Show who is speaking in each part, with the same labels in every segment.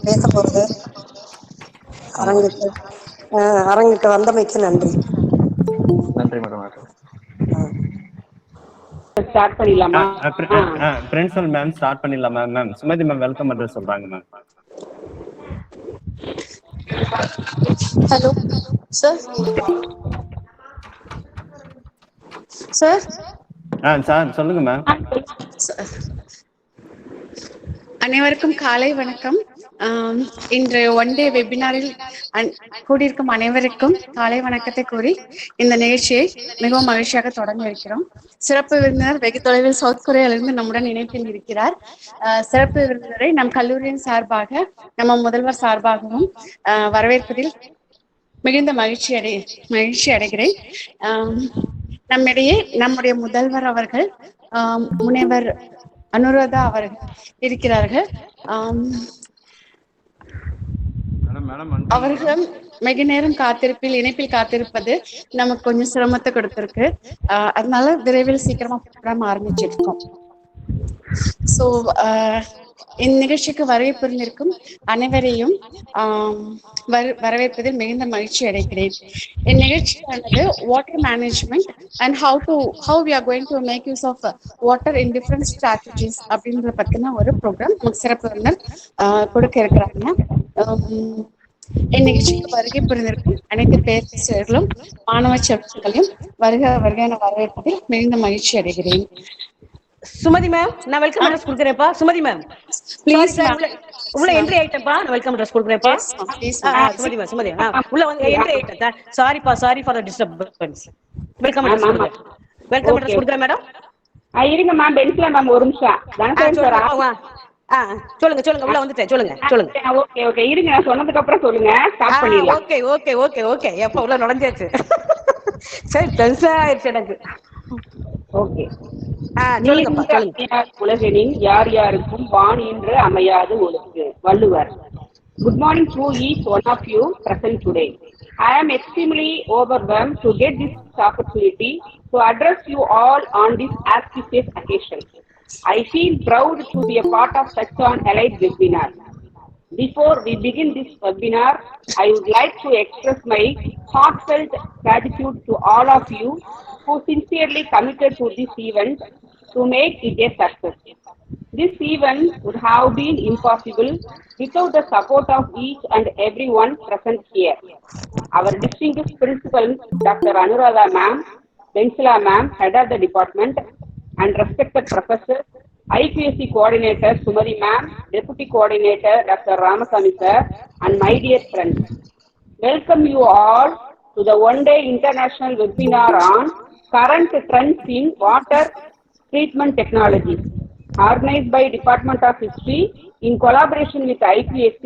Speaker 1: பேச போறது. அரங்கிட்டு அரங்கிட்டு வந்தமைக்கு நன்றி.
Speaker 2: நன்றி மேடம்.
Speaker 3: ஸ்டார்ட் பண்ணிடலாமா?
Speaker 2: பிரின்சிபல் மேம் ஸ்டார்ட் பண்ணிடலாம் ma'am. Ma'am Sumathi ma'am welcome address சொல்றாங்க ma'am.
Speaker 4: Hello sir. Sir
Speaker 2: sir சொல்லுங்க மேம்.
Speaker 4: அனைவருக்கும் காலை வணக்கம். இன்று ஒன் டே வெபினாரில் கூடியிருக்கும் அனைவருக்கும் காலை வணக்கத்தை கூறி இந்த நிகழ்ச்சியை மிகவும் மகிழ்ச்சியாக தொடங்க இருக்கிறோம். சிறப்பு விருந்தினர் வெகு தொலைவில் சவுத் கொரியாவிலிருந்து நம்முடன் இணைப்பில் இருக்கிறார். சிறப்பு விருந்தினரை நம் கல்லூரியின் சார்பாக நம்ம முதல்வர் சார்பாகவும் வரவேற்பதில் மிகுந்த மகிழ்ச்சி அடைகிறேன். நம்மிடையே நம்முடைய முதல்வர் அவர்கள் முனைவர் அனுராதா அவர்கள் இருக்கிறார்கள். அவர்கள் மிக நேரம் இணைப்பில் காத்திருப்பது நமக்கு கொஞ்சம் சிரமத்தை கொடுத்திருக்கு. அதனால விரைவில் சீக்கிரமா ப்ரோக்ராம் ஆரம்பிச்சிருக்கோம். ஸோ இந்நிகழ்ச்சிக்கு வரவேற்பிருந்திருக்கும் அனைவரையும் வரவேற்பதில் மிகுந்த மகிழ்ச்சி அடைகிறேன். இந்நிகழ்ச்சியானது water management and how we are going to make use of water in different strategies அப்படின்றத பத்தின ஒரு ப்ரோக்ராம் சிறப்பு விருந்தினர் கொடுக்க இருக்கிறாங்க. இந்நிகழ்ச்சிக்கு வருகை புரிந்திருக்கும் அனைத்து பேரரசர்களும் மாணவ செல்வங்களையும் வருக என வரவேற்பதில் மிகுந்த மகிழ்ச்சி அடைகிறேன்.
Speaker 5: சுமதி மேம், நான் வெல்கம் அட்ரஸ் கொடுக்குறேன்ப்பா. சுமதி மேம் ப்ளீஸ் உள்ள என்ட்ரி ஆயிட்டேன்ப்பா. நான் வெல்கம் அட்ரஸ் கொடுக்குறேன்ப்பா. சுமதி மேம் உள்ள வந்து என்ட்ரி ஆயிட்டேன். Sorry for the disturbance. Welcome address கொடுக்குறேன் மேடம்.
Speaker 3: இருங்க மேம், பென்ஸ்ல மேம் ஒரு நிமிஷம்.
Speaker 5: சொல்லுங்க உள்ள வந்துட்டேன். சொல்லுங்க.
Speaker 3: ஓகே இருங்க, நான் சொன்னதுக்கு அப்புறம் சொல்லுங்க. ஸ்டார்ட் பண்ணிடலாம்.
Speaker 5: ஓகே எப்ப உள்ள நுழைஞ்சாச்சு. சரி, டென்ஷன் ஆயிடுச்சு எனக்கு.
Speaker 3: ஓகே. உலகெனின் யார் யாருக்கும் வான் என்று அமையாது ஒழுக்கு. Valluvar. Good morning to each one of you present today. I am extremely overwhelmed to get this opportunity to address you all on this auspicious occasion. I feel proud to be a part of such an elite webinar. Before we begin this webinar, I would like to express my heartfelt gratitude to all of you who sincerely committed to this event to make it a success. This event would have been impossible without the support of each and everyone present here. Our distinguished principal, Dr. Anuradha ma'am, Bensila ma'am, head of the department, and respected professors, IPSC coordinator Sumari ma'am, deputy coordinator Dr. Ramasamy sir, and my dear friends. Welcome you all to the one-day international webinar on current trends in water treatment technologies, organized by Department of History in collaboration with IPSC,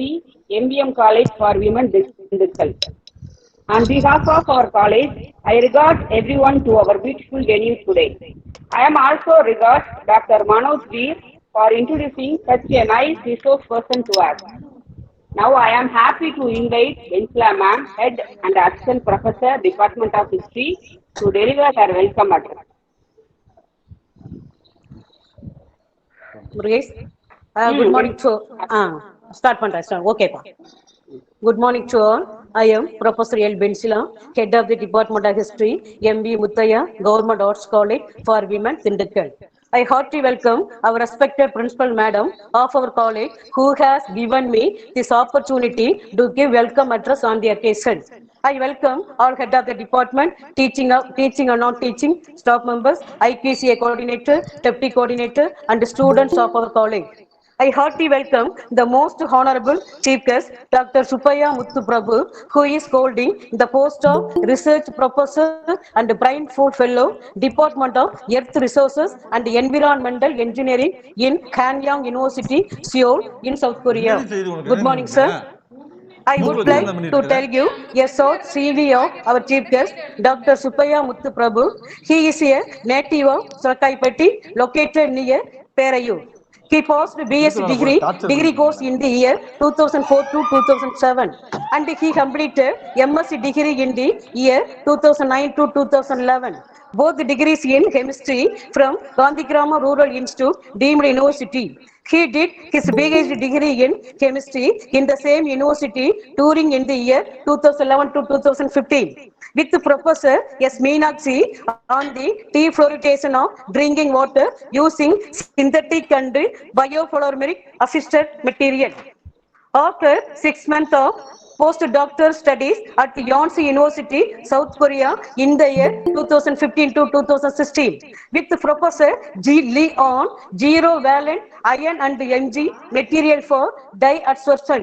Speaker 3: MBM College for Women Dindigul. On behalf of our college, I regard everyone to our beautiful venue today. I am also regard Dr. Manoj Veer for introducing such a nice resource person to us. Now I am happy to invite Bensila ma'am, Head and Assistant Professor, Department of History, to deliver her welcome address.
Speaker 5: Good morning to Good morning to all. I am Professor L. Bensila, Head of the Department of History, MB Muthaya, Government Arts College for Women, Dindigul. I heartily welcome our respected Principal Madam of our college who has given me this opportunity to give welcome address on the occasion. I welcome all head of the department, teaching and non-teaching staff members, IPCA coordinator, deputy coordinator, and the students of our college. I heartily welcome the most honorable chief guest, Dr. Supaya Muthu Prabhu, who is holding the post of research professor and brain food fellow, Department of Earth Resources and Environmental Engineering in Hanyang University, Seoul, in South Korea. Good morning, sir. I would like to tell you a short CV of our chief guest, Dr. Supaya Muthu Prabhu. He is a native of Sarkaipatti, located near Perayur. He passed BSc degree course in the year 2004 to 2007, and he completed MSc degree in the year 2009 to 2011. Both degrees in chemistry from Gandhigrama Rural Institute, Deemed University. He did his PhD degree in chemistry in the same university during in the year 2011 to 2015 with Professor S. Meenakshi on the defluoridation of drinking water using synthetic and biopolymeric assisted material. After 6 months of postdoctoral studies at Yonsei University, South Korea in the year 2015 to 2016 with Professor G. Lee on zero-valent iron and Mg material for diadsorption.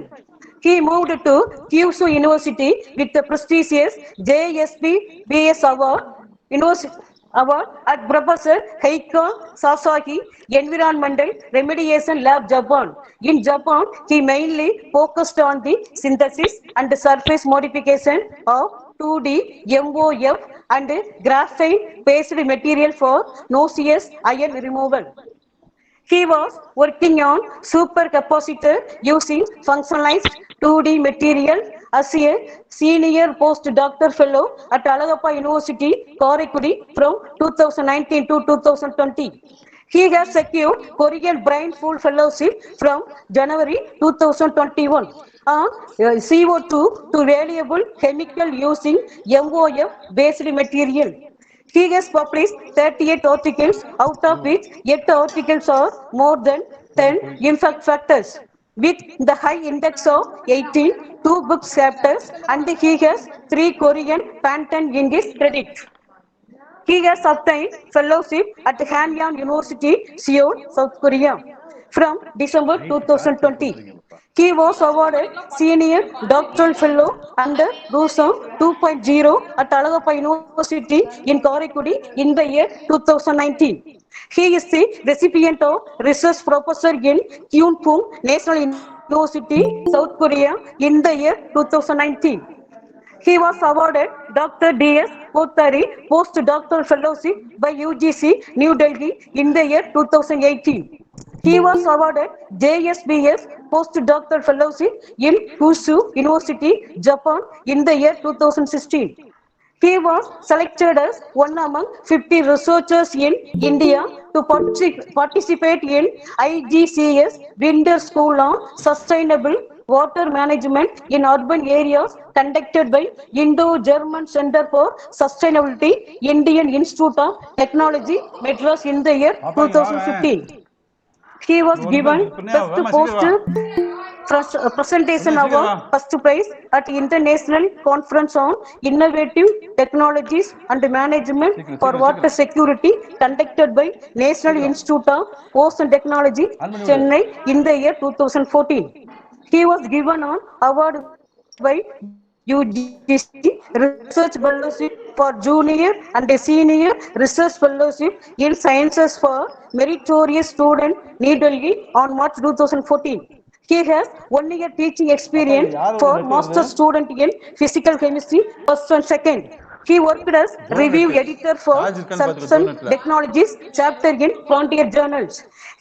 Speaker 5: He moved to Kyushu University with the prestigious JSP BS Award at Professor Heiko Sasaki Environmental Remediation Lab, Japan. In Japan, he mainly focused on the synthesis and surface modification of 2D MOF and graphene-based material for noxious ion removal. He was working on supercapacitor using functionalized 2D material as a senior postdoctoral fellow at Alagappa University, Karaikudi from 2019 to 2020. He has secured Korean Brain Food Fellowship from January 2021 on CO2 to valuable chemical using MOF based material. He has published 38 articles, out of which 8 articles are more than 10 impact factors. With the high index of 18, 2 book chapters, and he has 3 Korean patents in his credit. He has obtained fellowship at Hanyang University, Seoul, South Korea from December 2020. He was awarded Senior Doctoral Fellow under RUSAM 2.0 at Alagappa University in Karaikudi in the year 2019. He is the recipient of Research Professor in Kyunpung National University, South Korea in the year 2019. He was awarded Dr. D.S. Kothari Postdoctoral Fellowship by UGC New Delhi in the year 2018. He was awarded JSBS Postdoctoral Fellowship in Kyushu University, Japan in the year 2016. He was selected as one among 50 researchers in India to participate in IGCS Winter School on Sustainable Water Management in Urban Areas conducted by Indo-German Center for Sustainability, Indian Institute of Technology, Madras in the year 2015. He was given First Presentation Award First Prize at International Conference on Innovative Technologies and Management for Water Security conducted by National Institute of Ocean Technology, Chennai in the year 2014. He was given an award by UGC Research Fellowship for Junior and Senior Research Fellowship in Sciences for Meritorious Student, New Delhi on March 2014. He has 1 year teaching experience for master student in physical chemistry, first and second. He worked as review editor for Sun Technologies chapter in Frontier Journals.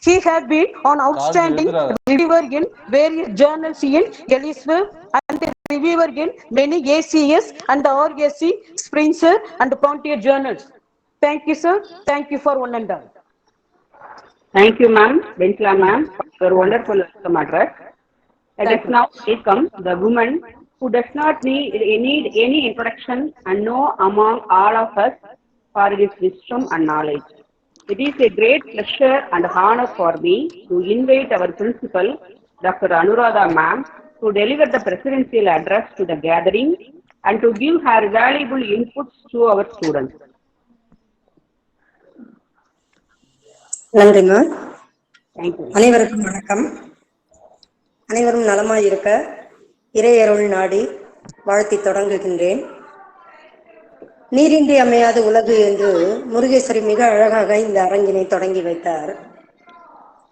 Speaker 5: He has been an outstanding reviewer in various journals in Elsevier and reviewer in many ACS and RSC, Springer and Frontier Journals. Thank you, sir. Thank you for one and all.
Speaker 3: Thank you, ma'am, Bensila ma'am, for your wonderful welcome address. Let us now welcome the woman who does not need any introduction and know among all of us for his wisdom and knowledge. It is a great pleasure and honor for me to invite our principal, Dr. Anuradha ma'am, to deliver the presidential address to the gathering and to give her valuable inputs to our students.
Speaker 1: நன்றிமா.
Speaker 3: Thank you.
Speaker 1: அனைவருக்கும் வணக்கம். அனைவரும் நலமாய் இருக்க இறையருள் நாடி வாழ்த்தி தொடங்குகின்றேன். நீரின்றி அமையாது உலகு என்று முருகேஸ்வரி மிக அழகாக இந்த அரங்கினை தொடங்கி வைத்தார்.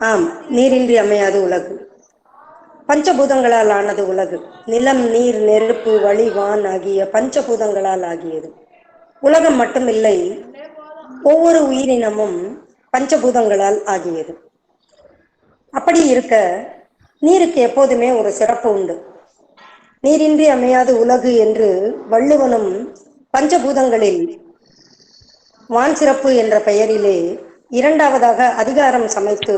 Speaker 1: ஆம், நீரின்றி அமையாது உலகு. பஞ்சபூதங்களால் ஆனது உலகு. நிலம், நீர், நெருப்பு, வளி, வான் ஆகிய பஞ்சபூதங்களால் ஆகியது. உலகம் மட்டுமில்லை, ஒவ்வொரு உயிரினமும் பஞ்சபூதங்களால் ஆகியது. அப்படி இருக்க நீருக்கு எப்போதுமே ஒரு சிறப்பு உண்டு. நீரின்றி அமையாது உலகு என்று வள்ளுவனும் பஞ்சபூதங்களில் வான் சிறப்பு என்ற பெயரிலே இரண்டாவதாக அதிகாரம் சமைத்து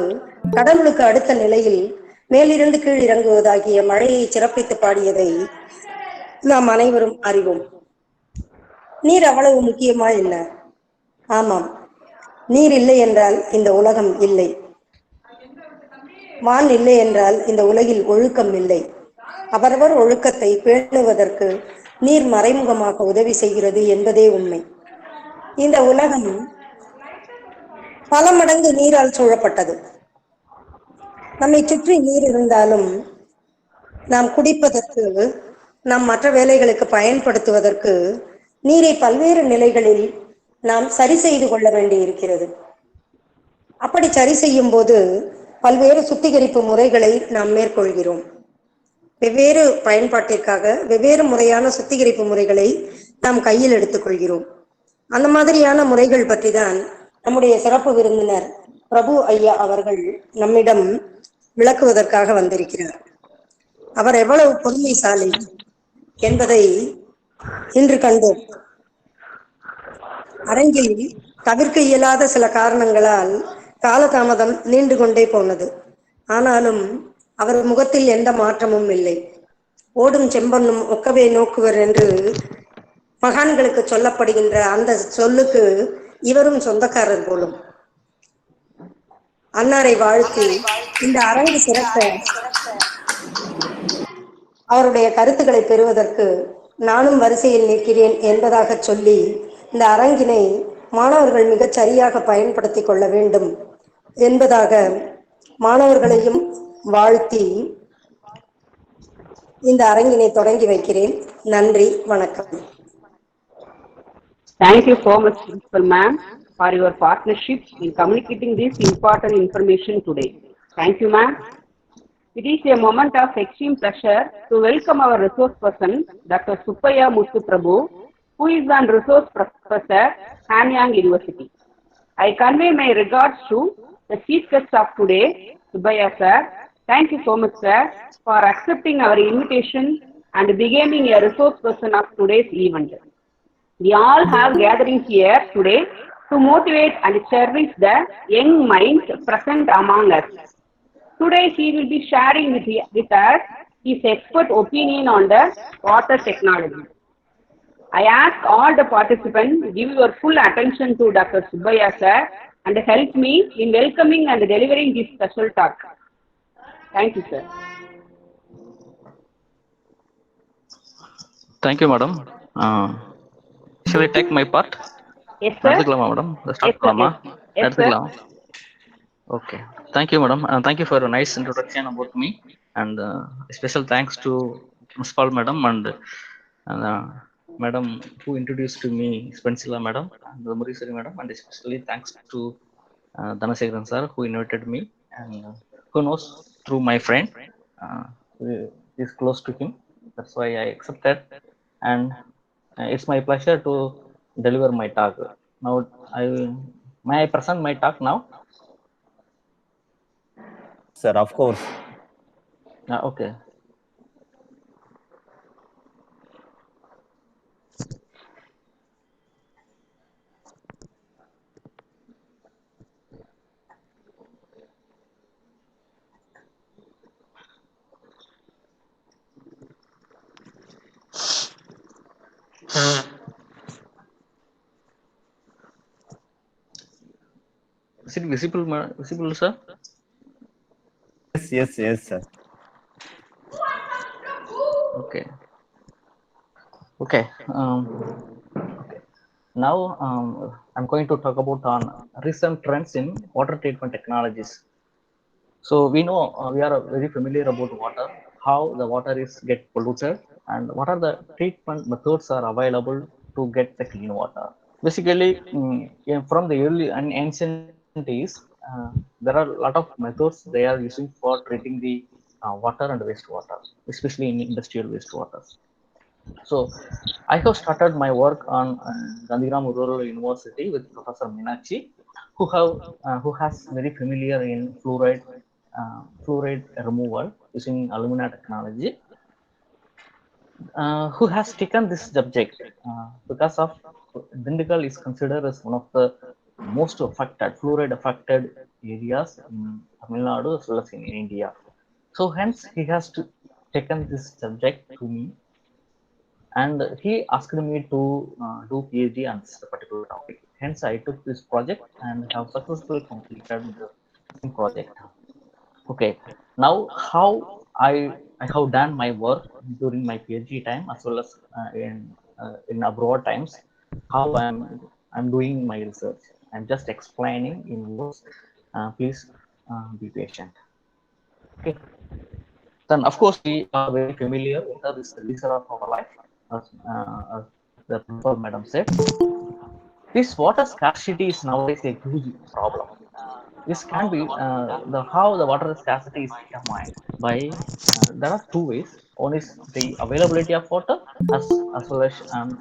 Speaker 1: கடவுளுக்கு அடுத்த நிலையில் மேலிருந்து கீழ் இறங்குவதாகிய மழையை சிறப்பித்து பாடியதை நாம் அனைவரும் அறிவோம். நீர் அவ்வளவு முக்கியமா என்ன? ஆமாம், நீர் இல்லை என்றால் இந்த உலகம் இல்லை. வான் இல்லை என்றால் இந்த உலகில் ஒழுக்கம் இல்லை. அவரவர் ஒழுக்கத்தை பேணுவதற்கு நீர் மறைமுகமாக உதவி செய்கிறது என்பதே உண்மை. இந்த உலகம் பல மடங்கு நீரால் சூழப்பட்டது. நம்மை சுற்றி நீர் இருந்தாலும் நாம் குடிப்பதற்கு, நாம் மற்ற வேலைகளுக்கு பயன்படுத்துவதற்கு நீரை பல்வேறு நிலைகளில் நாம் சரி செய்து கொள்ள வேண்டி இருக்கிறது. அப்படி சரி செய்யும் போது பல்வேறு சுத்திகரிப்பு முறைகளை நாம் மேற்கொள்கிறோம். வெவ்வேறு பயன்பாட்டிற்காக வெவ்வேறு முறையான சுத்திகரிப்பு முறைகளை நாம் கையில் எடுத்துக்கொள்கிறோம். அந்த மாதிரியான முறைகள் பற்றி தான் நம்முடைய சிறப்பு விருந்தினர் பிரபு ஐயா அவர்கள் நம்மிடம் விளக்குவதற்காக வந்திருக்கிறார். அவர் எவ்வளவு பொறுமைசாலி என்பதை இன்று கண்டோம். அரங்கில் தவிர்க்க இயலாத சில காரணங்களால் காலதாமதம் நீண்டு கொண்டே போனது. ஆனாலும் அவர் முகத்தில் எந்த மாற்றமும் இல்லை. ஓடும் செம்பொன்னும் ஒக்கவே நோக்குவர் என்று மகான்களுக்கு சொல்லப்படுகின்ற அந்த சொல்லுக்கு இவரும் சொந்தக்காரர் போலும். அன்னாரை வாழ்த்தி இந்த அரங்கு சிறக்க அவருடைய கருத்துக்களை பெறுவதற்கு நானும் வரிசையில் நிற்கிறேன் என்பதாக சொல்லி இந்த அரங்கினை மாணவர்கள் மிகச் சரியாக பயன்படுத்தி கொள்ள வேண்டும் என்பதாக மாணவர்களையும் வாழ்த்தி இந்த அரங்கினை தொடங்கி வைக்கிறேன். நன்றி, வணக்கம்.
Speaker 3: Thank you so much, Principal Ma'am, for your partnership in communicating this important information today. Thank you, Ma'am. It is a moment of extreme pleasure to welcome our resource person, Dr. Suppaya Muthu Prabhu, who is an resource professor, Hanyang University. I convey my regards to the chief guest of today, Suppaya sir. Thank you so much, sir, for accepting our invitation and becoming a resource person of today's event. We all have gathering here today to motivate and cherish the young minds present among us. Today he will be sharing with us his expert opinion on the water technology. I ask all the participants to give your full attention to Dr. Suppaya sir and help me in welcoming and delivering this special talk. Thank you, sir.
Speaker 6: Thank you, madam. Shall I take my part?
Speaker 3: Yes, sir.
Speaker 6: Madam. Yes, sir. Okay. Thank you, madam. Thank you for a nice introduction about me. And special thanks to Principal Madam and Madam who introduced to me, Spencila Madam and the Murisari Madam. And especially thanks to Dhanasekaran sir who invited me and who knows through my friend is close to him. That's why I accepted. And it's my pleasure to deliver my talk. Now, may I present my talk now?
Speaker 2: Sir, of course.
Speaker 6: Okay. Is it visible, sir?
Speaker 2: Yes, sir.
Speaker 6: Okay. Okay. Now I'm going to talk about on recent trends in water treatment technologies. So we know we are very familiar about water, how the water is get polluted, and what are the treatment methods are available to get the clean water. Basically, from the early and ancient days, there are a lot of methods they are using for treating the water and wastewater, especially in industrial wastewater. So I have started my work on Gandhigram Rural University with Professor Meenakshi, who has very familiar in fluoride removal using alumina technology, who has taken this subject because of Dindigul is considered as one of the most affected fluoride affected areas in Tamil Nadu as well as in India. So hence he has to taken this subject to me, and he asked me to do PhD on this particular topic. Hence I took this project and have successfully completed the same project. Okay, now how I have done my work during my PhD time as well as in abroad times. How I'm doing my research. I'm just explaining in words. Please be patient. Okay. Then of course we are very familiar with this reason of our life, as the principal madam said. This water scarcity is nowadays a huge problem. This can be the how the water scarcity is determined by there are two ways. One is the availability of water as well as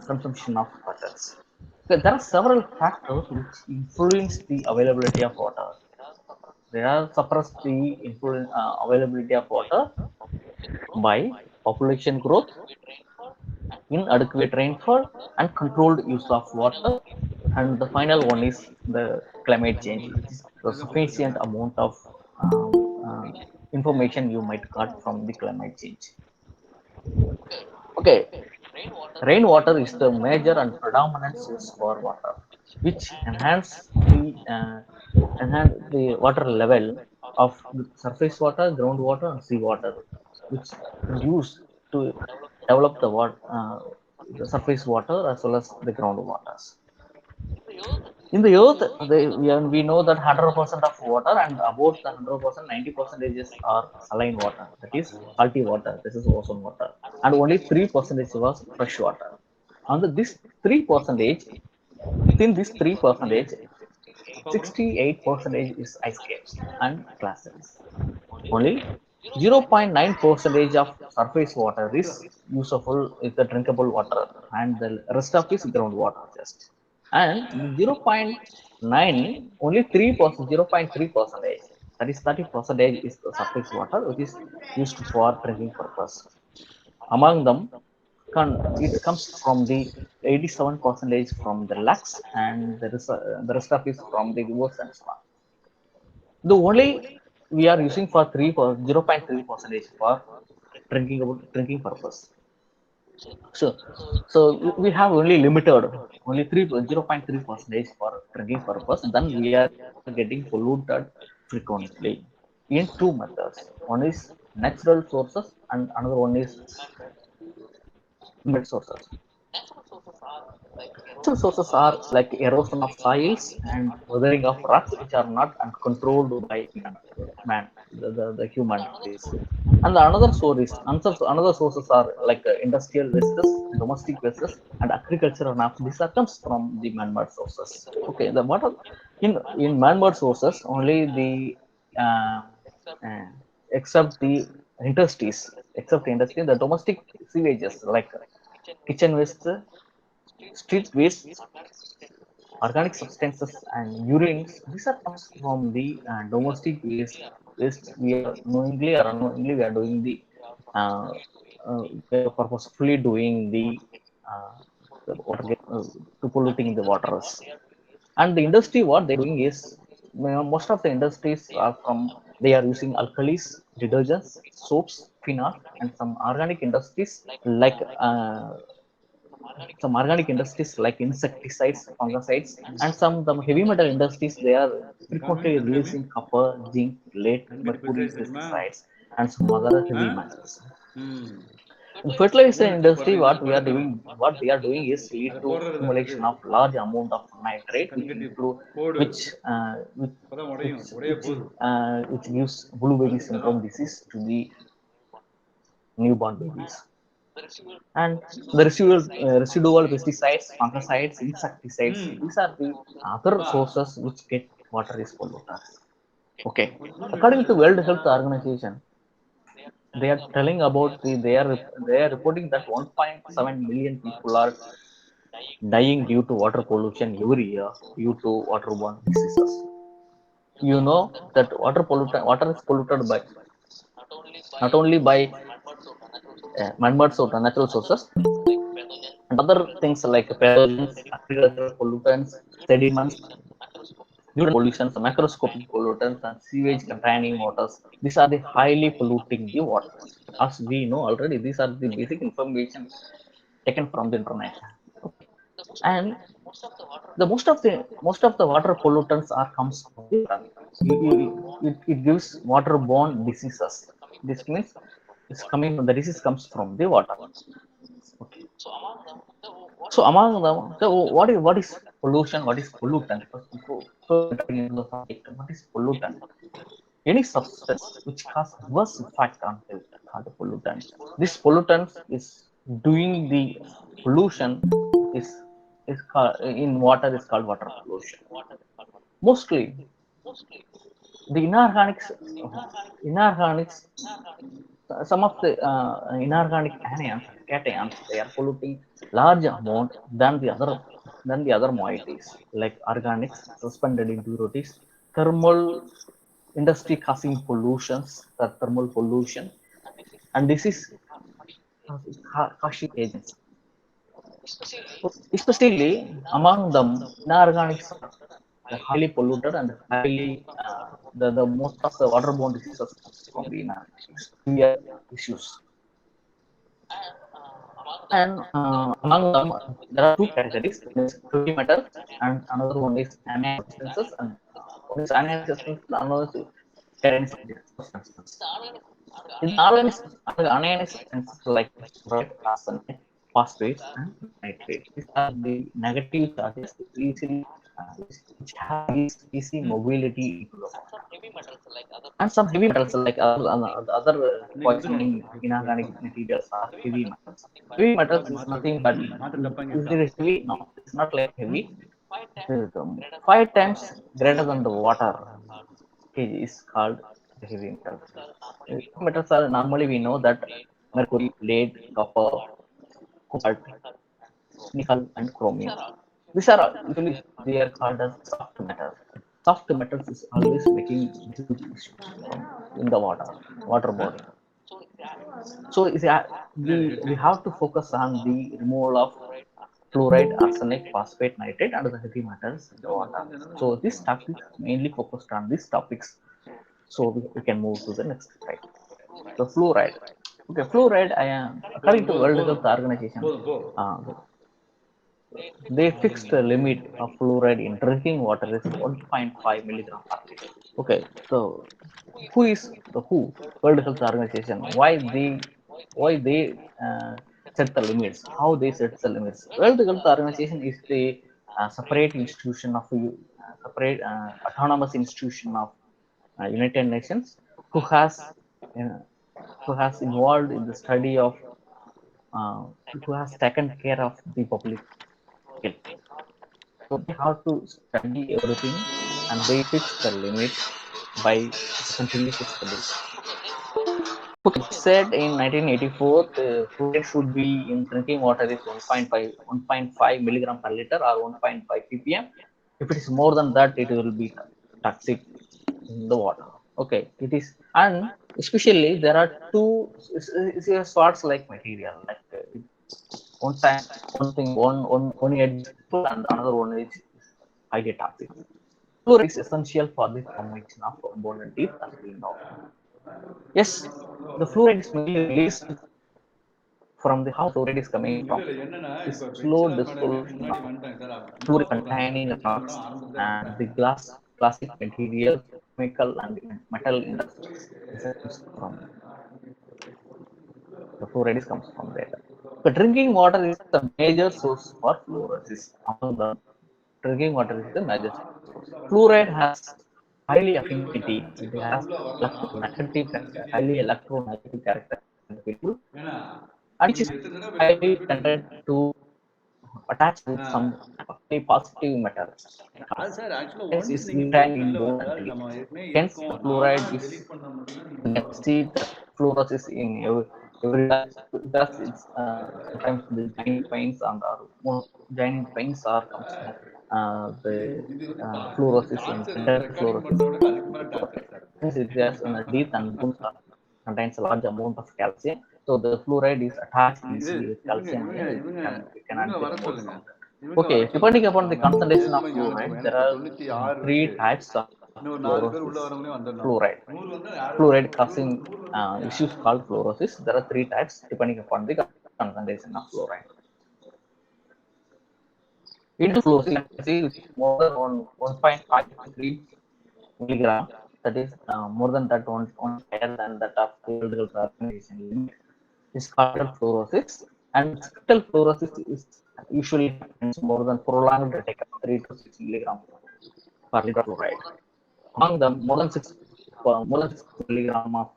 Speaker 6: consumption of waters. So there are several factors which influence the availability of water. They are suppress the availability of water by population growth, inadequate rainfall, and controlled use of water. And the final one is the climate change, which is the sufficient amount of information you might got from the climate change. Okay, rainwater is the major and predominant source for water, which enhance the water level of the surface water, groundwater, and seawater, which conduce to develop the surface water as well as the groundwaters. In the earth, we know that 100% of water and about the 100%, 90% are saline water, that is salty water. This is ocean water, and only 3% was fresh water. Under this 3%, within this 3%, 68% is ice caps and glaciers. Only 0.9% of surface water is usable, is the drinkable water, and the rest of is groundwater just. And 0.9, only 3%, 0.3%, that is 30% is the surface water, which is used for drinking purpose. Among them, it comes from the 87% from the lakes, and the rest of is from the rivers and swamps. The only we are using for 0.3% for drinking purpose. So we have only limited only 0.3% for drinking purpose. Then we are getting polluted frequently in two methods. One is natural sources and another one is man-made sources. Natural sources are like erosion of soils and weathering of rocks, which are not controlled by man, the human race. And the another sources are like industrial wastes, domestic wastes, and agricultural naps. This comes from the man-made sources. Okay, the water in man-made sources only the uh, uh, except the industries, the domestic sewages like kitchen waste, street waste, organic substances, and urines. These are comes from the domestic waste. Waste we are knowingly or unknowingly we are doing the uh, we are purposefully doing uh, the water to polluting the waters. And the industry, what they're doing is, most of the industries are from, they are using alkalis, detergents, soaps, phenol, and some organic industries like insecticides, fungicides, and some heavy metal industries. They are frequently releasing copper, zinc, lead, mercury, pesticides, and some other heavy metals. In the fertilizer industry, what they are doing is lead to accumulation of large amount of nitrate, which gives blue baby syndrome disease to the newborn babies. And the residual pesticides, fungicides, insecticides, these are the other sources which get water is polluted. Okay, according to World Health Organization, they are telling about they are reporting that 1.7 million people are dying due to water pollution every year due to waterborne diseases. You know that water is polluted by not only by man-made sources, natural sources, and other things like pathogens, agricultural pollutants, sediments, nutrient pollutions, macroscopic pollutants, and sewage containing waters. These are the highly polluting the water. As we know already, these are the basic information taken from the internet. Okay. And the most of the water pollutants are comes from the water. It gives waterborne diseases. This means it's coming from the disease comes from the water. Okay. So among them, so what is pollution? What is pollutant? First, before entering into the subject, what is pollutant? Any substance which causes adverse effect on health called a pollutant. This pollutant is doing the pollution is called, in water is called water pollution. Mostly the inorganics, some of the inorganic anions and cations, they are polluting large amount than the other moieties like organics, suspended impurities, thermal industry causing pollutions, the thermal pollution, and this is causing agents. Especially among them, inorganics are the highly polluted and highly the most of the waterborne diseases comes from the inorganics. Severe issues. And among them, there are two categories. One is heavy metals, and another one is anionic substances, and one is anionic substances, another is carrying substances. In anionic substances like fluoride, arsenic, phosphate, and nitrate. These are the negative charges which have easy mobility into the water. And some heavy metals like other poisoning inorganic materials are heavy metals. Heavy metals is nothing but is it heavy? No, it's not like heavy. It is 5 times greater than the water is called the heavy metals. Metals are normally we know that mercury, lead, copper, cobalt, nickel, and chromium. These are usually they are called as soft metals. Soft metals is always making huge issues in the water body. So we have to focus on the removal of fluoride, arsenic, phosphate, nitrate, and the heavy metals in the water. So this topic mainly focused on these topics. So we can move to the next slide. The fluoride. Okay, fluoride. According to World Health Organization, uh, they fixed the limit of fluoride in drinking water is 1.5 milligram per liter. Okay, so who World Health Organization? Why they set the limits? How they set the limits? World Health Organization is the separate institution of separate autonomous institution of United Nations who has uh, who has involved in the study of uh, who has taken care of the public health. So they have to study everything and they fix the limit by continuous studies. Okay, they said in 1984 the fluoride should be in drinking water is 1.5 milligram per liter or 1.5 ppm. If it is more than that, it will be toxic in the water. Okay, it is, and especially there are two swords like material like one time one edge is full and another one is highly toxic. Fluoride is essential for the formation of bone and teeth, as we know. Yes, the fluoride is mainly released from the how fluoride is coming from is slow dissolution of fluoride containing rocks and the classic material, chemical and metal industries. This comes from the fluoride comes from there. But drinking water is the major source for fluorides. Among them, drinking water is the major source. Fluoride has highly affinity. It has highly electronegative character in people, and which is highly tended to attach with some highly positive metals. Hence, is retained in bone and teeth. Hence, the fluoride is we can see that fluorosis in every life because it's sometimes the giant pains and more giant pains are comes from the fluorosis in tender fluorosis fluoride. Since it has in the teeth and bones contains a large amount of calcium, so the fluoride is attached easily with calcium and it cannot be removed from that. Okay, depending upon the concentration of fluoride, there are three types of fluorosis. Fluoride. Fluoride causing issues called fluorosis. There are three types depending upon the concentration of fluoride. In fluorosis, you can see more than 1.5 to 3 milligram. That is more than that one higher than that of the World Health Organization limit is called fluorosis. And crystal fluorosis is usually happens more than prolonged take of 3 to 6 milligram per liter fluoride. Among them, more than 6 milligram of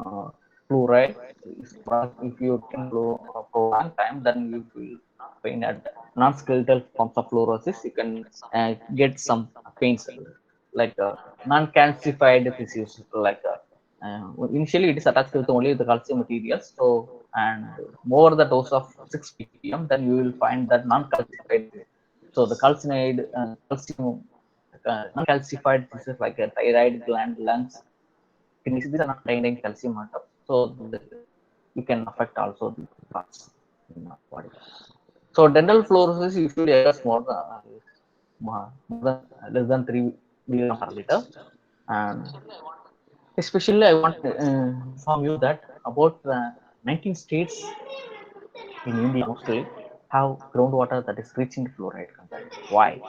Speaker 6: uh, fluoride is if you can for a long time, then you will find at non-skeletal forms of fluorosis. You can get some pains like non-calcified tissues like initially it is attached with only the calcium materials. So and more the dose of 6 ppm, then you will find that non-calcified. So the calcinide calcium non-calcified tissues like a thyroid gland, lungs, kidneys, these are not containing calcium atoms. So you can affect also the parts in the body. So dental fluorosis usually occurs more than less than 3 milligram per liter. And especially I want to inform you that about 19 states in India mostly have groundwater that is rich in fluoride content. Why?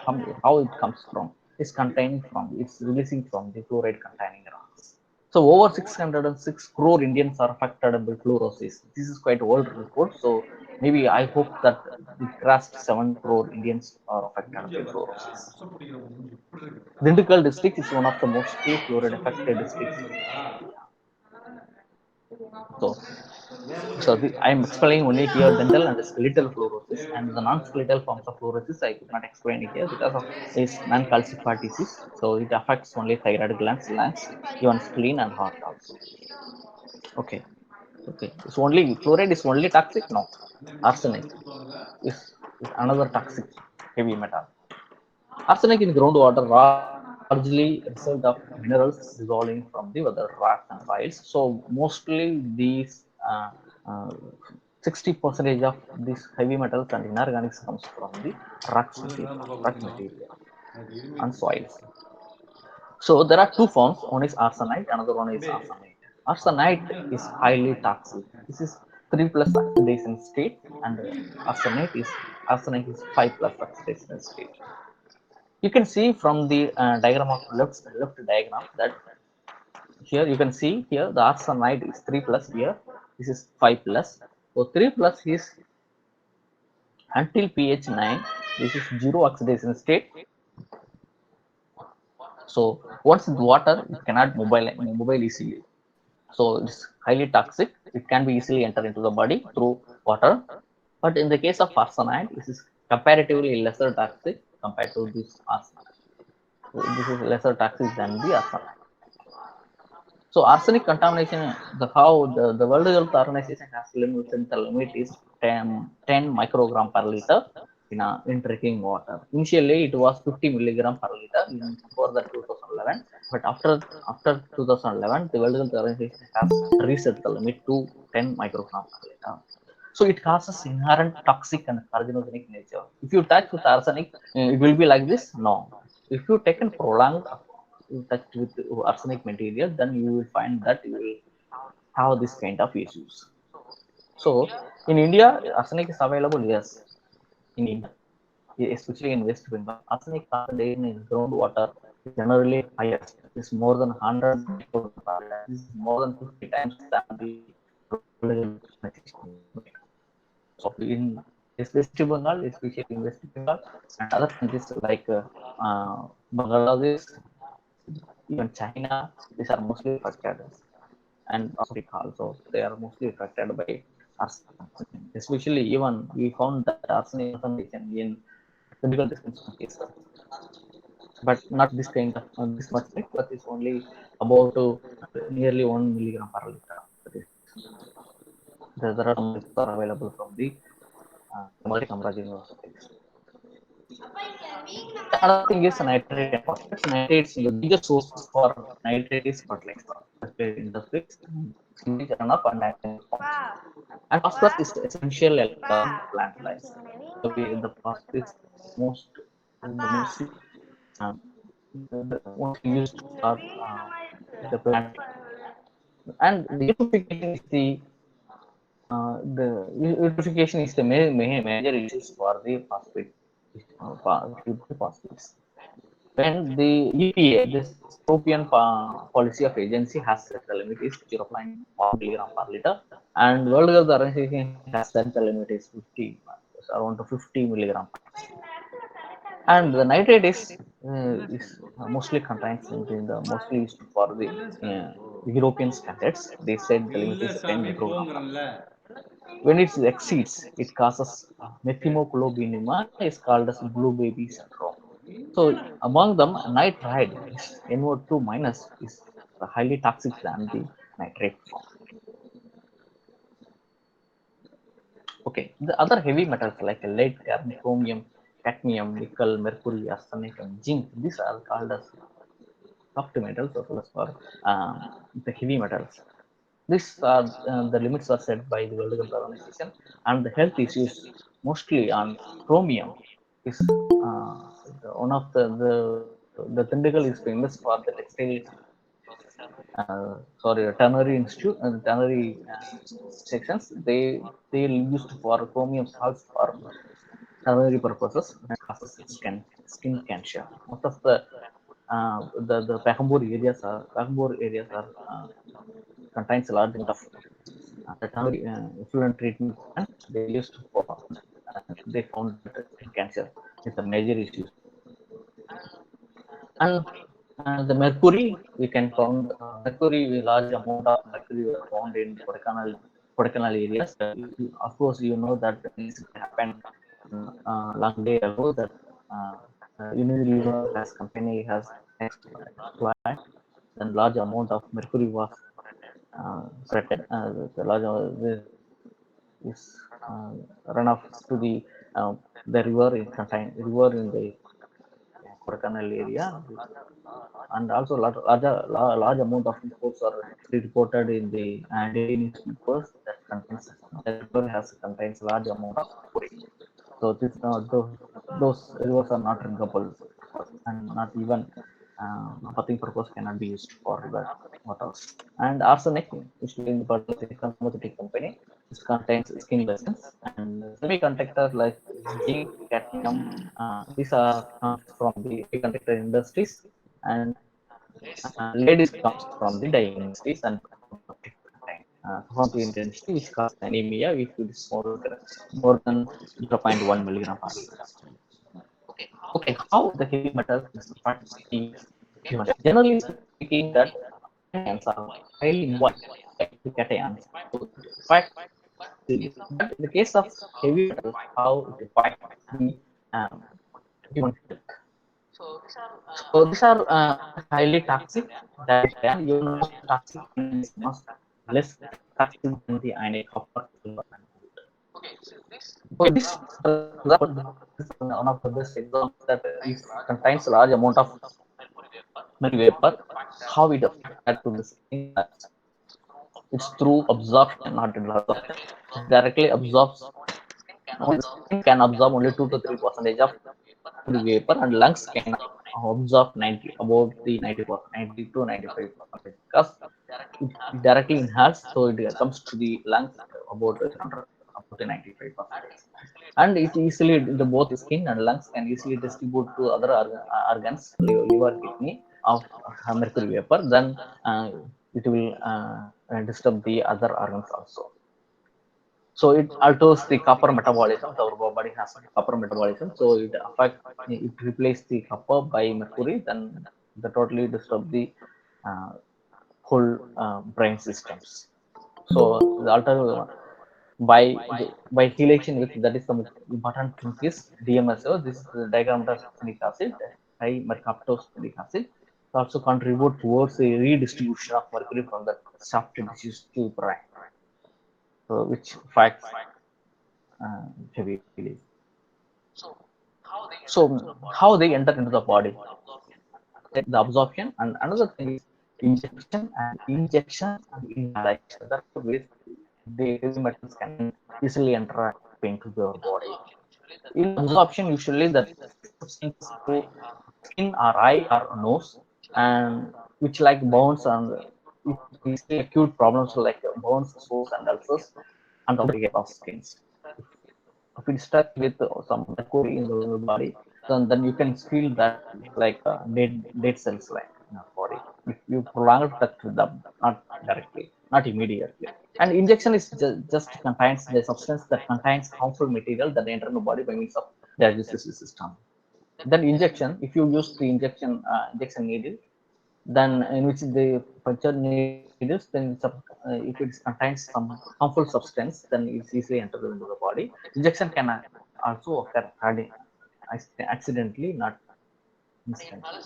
Speaker 6: How it comes from? It's releasing from the fluoride containing rocks. So over 606 crore Indians are affected by fluorosis. This is quite old report. So maybe I hope that the crossed 7 crore Indians are affected by fluorosis. Dindigul district is one of the mostly fluoride affected districts. So I'm explaining only here dental and skeletal fluorosis, and the non-skeletal forms of fluorosis I could not explain it here because of this non-calcified disease. So it affects only thyroid glands, lungs, even spleen and heart also. Okay. It's only fluoride is only toxic? No. Arsenic is another toxic heavy metal. Arsenic in groundwater largely result of minerals dissolving from the other rocks and soils. So mostly these 60 percentage of these heavy metals and inorganics comes from the rock material and soils. So there are two forms. One is arsenite, another one is arsenate. Arsenite is highly toxic. This is 3 plus oxidation state, and arsenate is 5 plus oxidation state. You can see from the diagram of left diagram that here you can see here the arsenide is 3 plus, here this is 5 plus. So 3 plus is until pH 9, this is zero oxidation state. So once in water, it cannot mobile easily. So it's highly toxic. It can be easily enter into the body through water. But in the case of arsenide, this is comparatively lesser toxic compared to this arsenide. So this is lesser toxic than the arsenide. So arsenic contamination, the World Health Organization has limited the limit is 10 microgram per liter in drinking water. Initially, it was 50 milligram per liter before the 2011, but after 2011, the World Health Organization has reset the limit to 10 microgram per liter. So it causes inherent toxic and carcinogenic nature. If you touch with arsenic, it will be like this? No. If you taken prolonged touch with arsenic material, then you will find that you will have this kind of issues. So in India, arsenic is available, yes, in India, especially in West Bengal. Arsenic concentration in groundwater is generally higher. It's more than 100 micrograms. This is more than 50 times than the. So in West Bengal, especially in West Bengal and other countries like Bangladesh, even China, these are mostly affected, and Africa also, they are mostly affected by arsenic. Especially even we found that arsenic concentration in medical dispensing cases, but not this kind of this much, but it's only about nearly 1 milligram per liter. There are some reports are available from the Kamraj universities. Another thing is nitrate and phosphates. Nitrates, the biggest sources for nitrate is fertilizer, industries, sewage runoff, and natural forms. And phosphorus is essential element of plant life. So the phosphorus is mostly mostly used for the plant. And the eutrophication is the eutrophication is the major issues for the phosphate phosphates. When the EPA, this European Policy of Agency, has set the limit is 0.1 milligram per liter, and World Health Organization has set the limit is 50, around 50 milligram. And the nitrate is mostly contains in the mostly used for the European standards. They said the limit is 10 microgram per liter. When it exceeds, it causes methemoglobinemia, is called as blue baby syndrome. So among them, nitride is NO2 minus is highly toxic than the nitrate form. Okay, the other heavy metals like lead, chromium, cadmium, nickel, mercury, arsenic, and zinc, these are called as soft metals as well as for the heavy metals. These are the limits are set by the World Health Organization, and the health issues mostly on chromium is one of the Tindikal is famous for the textile. Sorry, Tannery Institute and Tannery sections. They used for chromium salts for tannery purposes and causes skin cancer. Most of the Pahambur areas are contains a large amount of tannery effluent treatment, and they used for they found that skin cancer is a major issue. And the mercury, we can found mercury, large amount of mercury were found in Kodaikanal areas. Of course, you know that this happened long day ago, that Unilever has company has exploited, and large amount of mercury was spread. The large is runoff to the river in the Kodaikanal area, and also large amount of reports are reported in the daily newspapers that contains large amount of mercury. So this those rivers are not drinkable, and not even bathing purpose cannot be used for river waters. And arsenic, usually in the pharmaceutical company, this contains skin lesions. And semiconductors like zinc, cadmium, these are comes from the semiconductor industries, and lead comes from the dye industries and from the intensity, which causes anemia if it is more than 0.1 milligram per liter. Okay, how the heavy metals impact the human? Generally speaking, that anions are highly mobile, like the cations. So it affects but in the case of heavy metals, how it affects the um, human health. So these are highly toxic. That is why even most toxic is much less toxic than the ionic copper, silver, and gold. So this is one of the best examples that it contains a large amount of mercury vapor. How it affects to the skin? It's through absorption, not absorption. It directly absorbs. The skin can absorb only 2 to 3% of mercury vapor, and lungs can absorb 90 about the 90%, 90 to 95%, because it directly inhales, so it comes to the lungs about about the 95%. And it easily, the both skin and lungs can easily distribute to other organs, liver, kidney of mercury vapor. Then it will disturb the other organs also. So it alters the copper metabolism. Our body has copper metabolism, so it replaces the copper by mercury. Then the totally disturb the uh, whole brain systems. So the alter by by chelation with, that is the important thing is DMSO. This is the diagammatic acid, high mercaptose acid. It also contribute towards the redistribution of mercury from the soft tissues to brain, so which affects heavily. So how they enter into the body, the absorption, and another thing is injection and inhalation. That's the way the heavy metals can easily enter into the body. In absorption, usually the substance through skin or eye or nose, and which like burns and we see acute problems like burns, sores, and ulcers, and the outer of skins. If it's stuck with some mercury in the body, then you can feel that like dead cells like in our body. If you prolong touch with them, not directly, not immediately. And injection is just contains the substance that contains harmful material that enter the body by means of digestive system. Then injection, if you use the injection needle, then in which the puncture needles, then if it contains some harmful substance, then it's easily enter into the body. Injection can also occur accidentally, not instantly.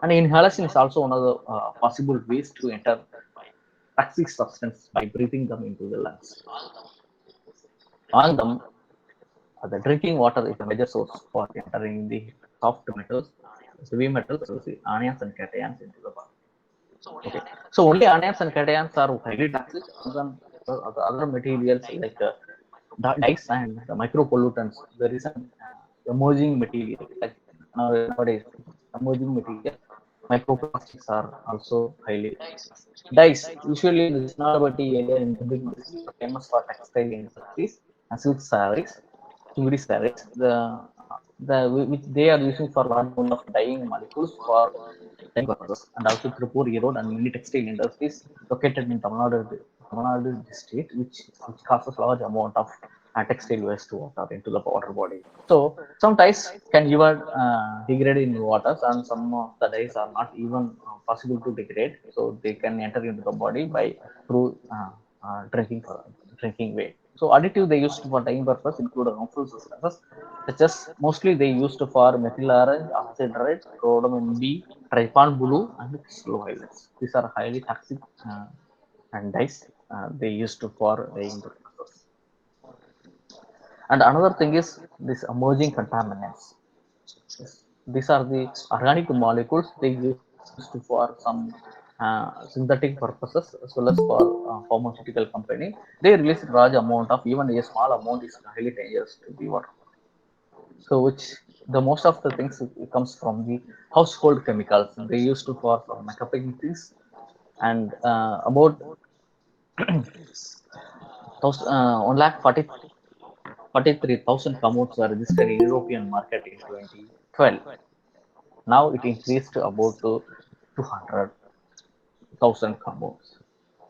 Speaker 6: And inhalation is also one of the possible ways to enter toxic substance by breathing them into the lungs. On them, the drinking water is a major source for entering the soft metals, heavy metals, anions and cations into the body. Okay, so only anions and cations are highly toxic. Then other materials like dyes and the micropollutants, there is an emerging material like nowadays emerging material. Microplastics are also highly dyes. Usually, this is not about the area in the big industries, but famous for textile industries and silk sarees, chimri sarees. The which they are using for large amount of dyeing molecules for dyeing purposes, and also Tripur, Erode, and many textile industries located in Tamil Nadu district, which causes large amount of textile waste water into the water body. So some dyes can even degrade in waters, and some of the dyes are not even possible to degrade. So they can enter into the body by through drinking way. So additive they used for dyeing purpose include harmful substances such as mostly they used for methyl orange, oxidride, rhodamine B, trypan blue, and crystal violets. These are highly toxic and dyes they used for dyeing purposes. And another thing is this emerging contaminants. Yes. These are the organic molecules they used for some synthetic purposes as well as for pharmaceutical company. They release large amount of even a small amount is highly dangerous to the water. So which the most of the things comes from the household chemicals they used to for makeup things, and about those 1,43,000 commodes were registered in European market in 2012. Now it increased to about 200,000 compounds.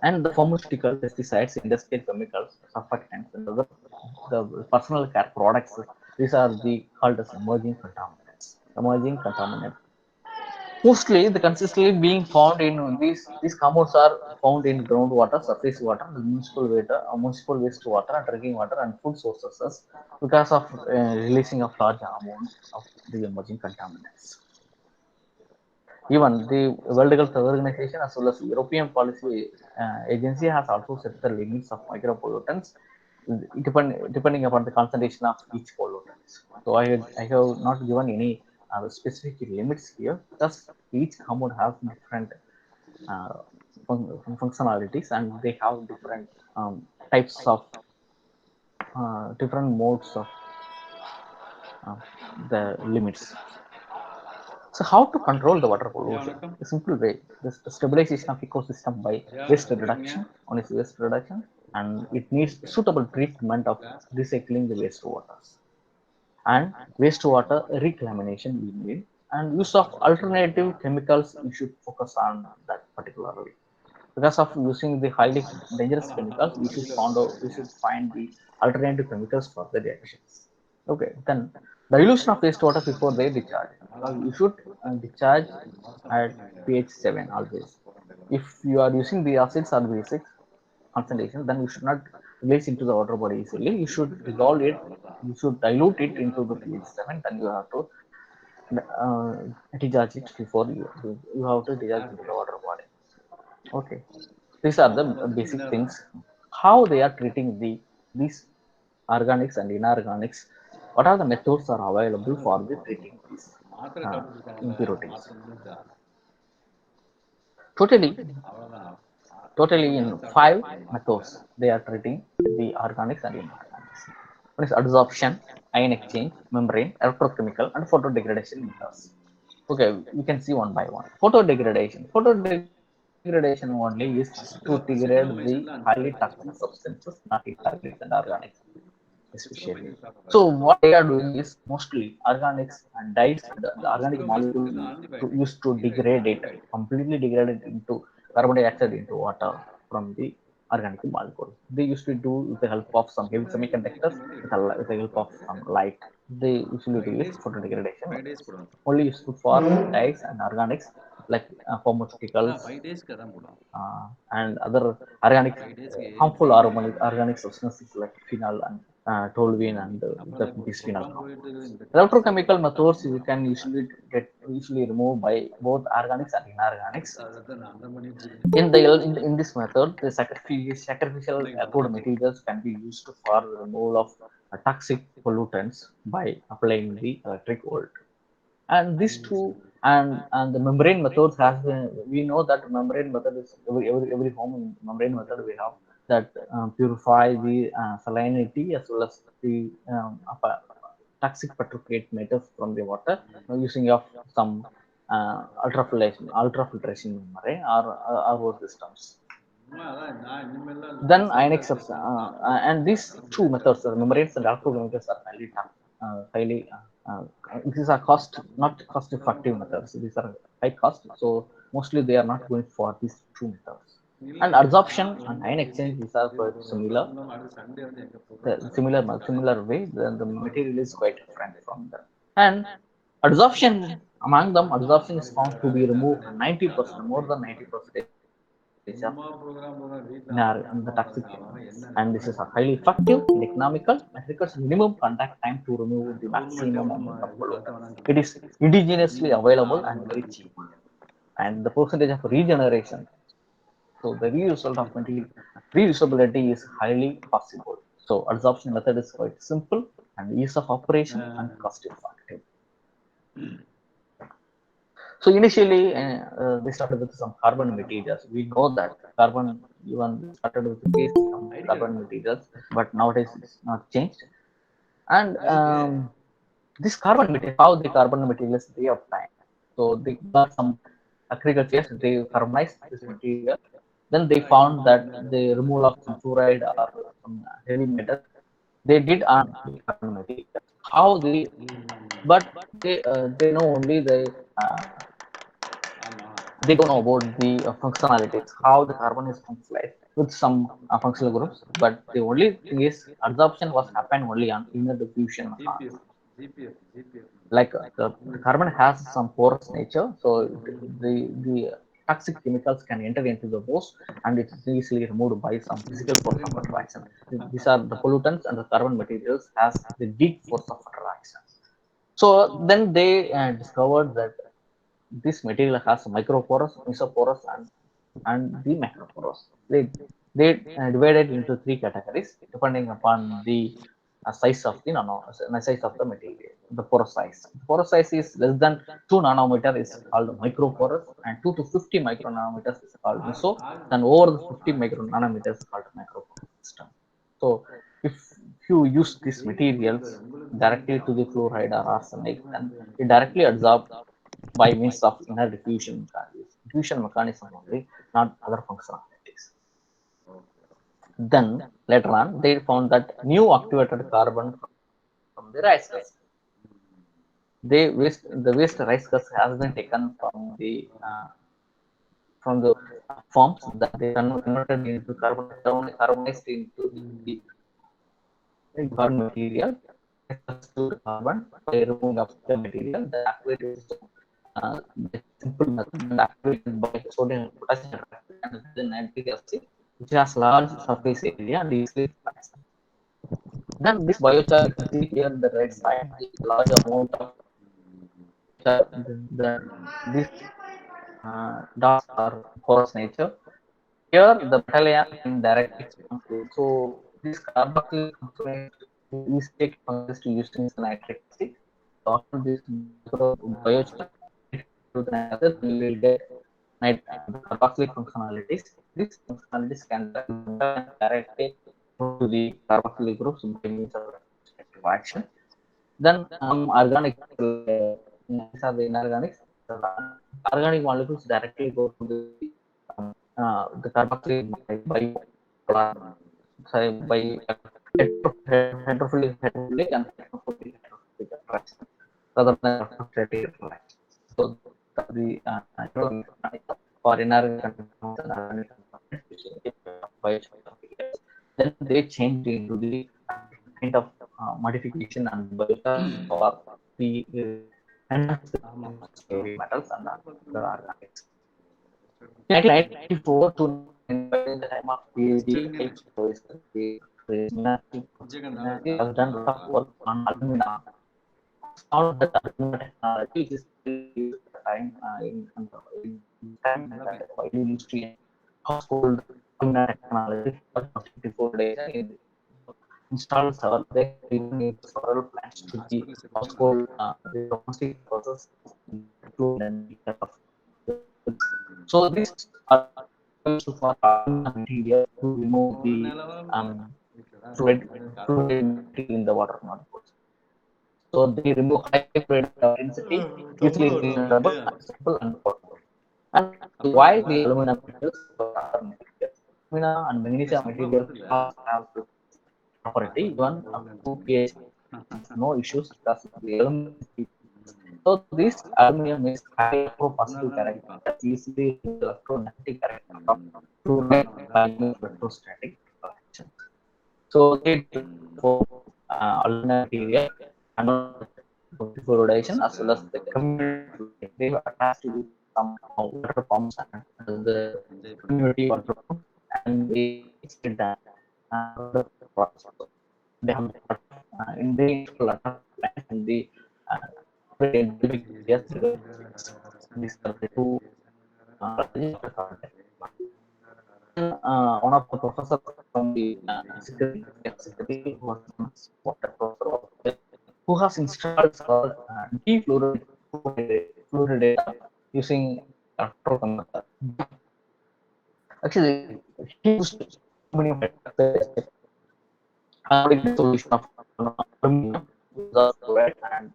Speaker 6: And the pharmaceutical, pesticides, industrial chemicals, surfactants, and other the personal care products, these are the called as emerging contaminants. Emerging contaminants. Mostly, the consistently being found in these compounds are found in groundwater, surface water, municipal wastewater, and drinking water, and food sources because of releasing of large amount of the emerging contaminants. Even the World Health Organization as well as European Policy Agency has also set the limits of micropollutants depending upon the concentration of each pollutant. So I have not given any specific limits here because each compound has different uh, functionalities, and they have different types of different modes of uh, the limits. So how to control the water pollution? A simple way, the stabilization of ecosystem by waste reduction. One is waste reduction, and it needs suitable treatment of recycling the wastewaters and wastewater reclamation we need, and use of alternative chemicals. We should focus on that particularly. Because of using the highly dangerous chemicals, we should find the alternative chemicals for the reactions. Okay, then dilution of wastewater before they discharge. You should discharge at pH 7 always. If you are using the acids or basic concentration, then you should not release into the water body easily. You should dissolve it. You should dilute it into the pH 7. Then you have to uh, discharge it before you have to discharge into the water body. Okay, these are the basic things. How they are treating these organics and inorganics. What are the methods are available for the treating these impurities? Totally, totally in 5 methods they are treating the organics and inorganics. One is adsorption. ion exchange, membrane, electrochemical, and photodegradation methods. Okay, we can see one by one. Photodegradation. Photodegradation only is to degrade the highly toxic substances, not inorganics and organics especially. So what they are doing is mostly organics and dyes and the organic molecule used to degrade it, completely degrade it into carbon dioxide into water from the organic molecule. They used to do with the help of some heavy semiconductors with the help of some light. They usually do is photodegradation methods. Only useful for dyes and organics like pharmaceuticals and other organic harmful organic substances like phenol and toluene and the bisphenol compounds. Electrochemical methods you can usually remove by both organics and inorganics. In this method, the sacrificial crude materials can be used for the removal of toxic pollutants by applying the electric volt. And these two and the membrane methods has been, we know that membrane method is every home membrane method we have that purify the salinity as well as the toxic particulate matter from the water using of some ultrafiltration membrane or systems. Then ionic substance and these two methods, membranes and electrochemicals, are highly these are not cost effective methods. These are high cost, so mostly they are not going for these two methods. And absorption and ion exchange, these are quite similar. Similar way, the material is quite different from them. And adsorption, among them, adsorption is found to be removed 90%, more than 90% in the toxic chemicals. And this is a highly effective and economical and requires minimum contact time to remove the maximum amount of pollutants. It is indigenously available and very cheap. And the percentage of regeneration, so the reusability is highly possible. So adsorption method is quite simple and ease of operation and cost effective. So initially, they started with some carbon materials. We know that carbon even started with the case some carbon materials, but nowadays it's not changed. And this carbon material, how the carbon materials they obtain. So they got some agricultures, they carbonized this material. Then they found that the removal of some fluoride or some heavy metals, they did on the carbon material. How they, but they know only uh, they don't know about the functionalities, how the carbon is functionalized with some functional groups. But the only thing is adsorption was happened only on inner diffusion mechanism. Like the carbon has some porous nature, so the toxic chemicals can enter into the pores and it is easily removed by some physical force of attraction. These are the pollutants and the carbon materials has the deep force of attraction. So then they discovered that this material has microporous, mesoporous, and the macroporous. They divided into three categories depending upon the size of size of the material, the porous size. The porous size is less than 2 nanometer is called microporous, and 2 to 50 micro nanometers is called meso, and over the 50 micro nanometers is called macroporous system. So if you use these materials directly to the fluoride or arsenic, then it directly absorbs by means of inner diffusion mechanism only, not other functionalities. Then later on, they found that new activated carbon from the rice husk. The waste rice husk has been taken from the forms that they converted into carbonized into the carbon material to carbon by removing of the material. The activated the simple method and activated by sodium and potassium and then nitric acid, which has large surface area and easily slides. Then this biochar, you can see here the right side, the large amount of the this dots are porous nature. Here the metal ion can directly confluence. So this carboxyl confluence is taken consists to using nitric acid. So after this biochar to the nitric acid, we will get the carboxylic functionalities. These functionalities can directly to the carboxylic groups by means of respective action. Then organic, these are the inorganics. The organic molecules directly go to the carboxyl by sorry, by hydrophilic and hydrophilic attraction rather than electrostatic attraction. So the for inorganic compounds and organic compounds, which then they change into the kind of modification and or the enhance the heavy metals and other organics. 1994 to by the time of PhD, has done a lot of work on alumina. Found that alumina technology is still used at the time in time that widely used in household alumina technology for 24 days and installed several they even need several plants to the household the domestic process include so this are used for material to remove the um, fluid in the water molecules. So they remove high fluid density, easily reusable, accessible, and portable. And why the aluminum metals over other materials? Alumina and magnesium materials have this property even up to pH no issues because the aluminum. So this aluminum is highly electropositive character that easily electronegative character of fluoride by electrostatic interaction. So they for aluminum material and fluoridation as well as the community they were attached to some water pumps and the community water pump and they said that the process they have in the lot of plants and the uh, big areas these are the two one of the professors from the city who was water professor who has installed defluoridator using electrochemical method. Actually, he used aluminum hydroxide and the solution of aluminum without fluoride and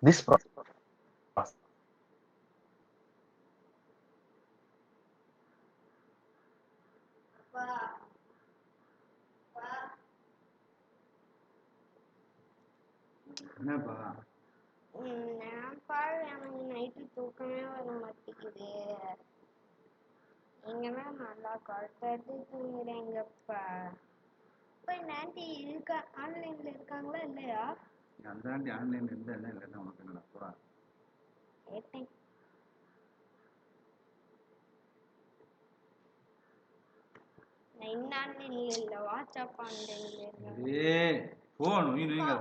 Speaker 6: this process.
Speaker 7: நான் பாரு எனக்கு night தூக்கமே வர மாட்டேங்குது. நீங்கன்னா நல்லா கழுத்தாட்டு தூங்குறீங்கப்பா. இப்போ இந்த aunty இருக்கா ஆன்லைன்ல இருக்காங்களா இல்லையா?
Speaker 8: அந்த ஆண்டி ஆன்லைன்ல இருந்தா என்ன இல்லைன்னா உனக்கு என்னடா
Speaker 7: கேட்டேன். நான் இன்னும் ஆன்லைன்ல இல்லை, வாட்ஸ்அப் ஆன்லைன்ல இருக்கேன்.
Speaker 8: போன் நீங்க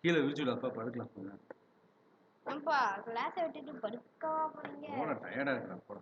Speaker 8: கீழே விரிச்சுடாப்பா படுக்கலாம் போங்க.
Speaker 7: ஏன்பா கிளாஸை விட்டுட்டு படுக்கவா போறீங்க?
Speaker 8: டயர்டா இருக்கா போட.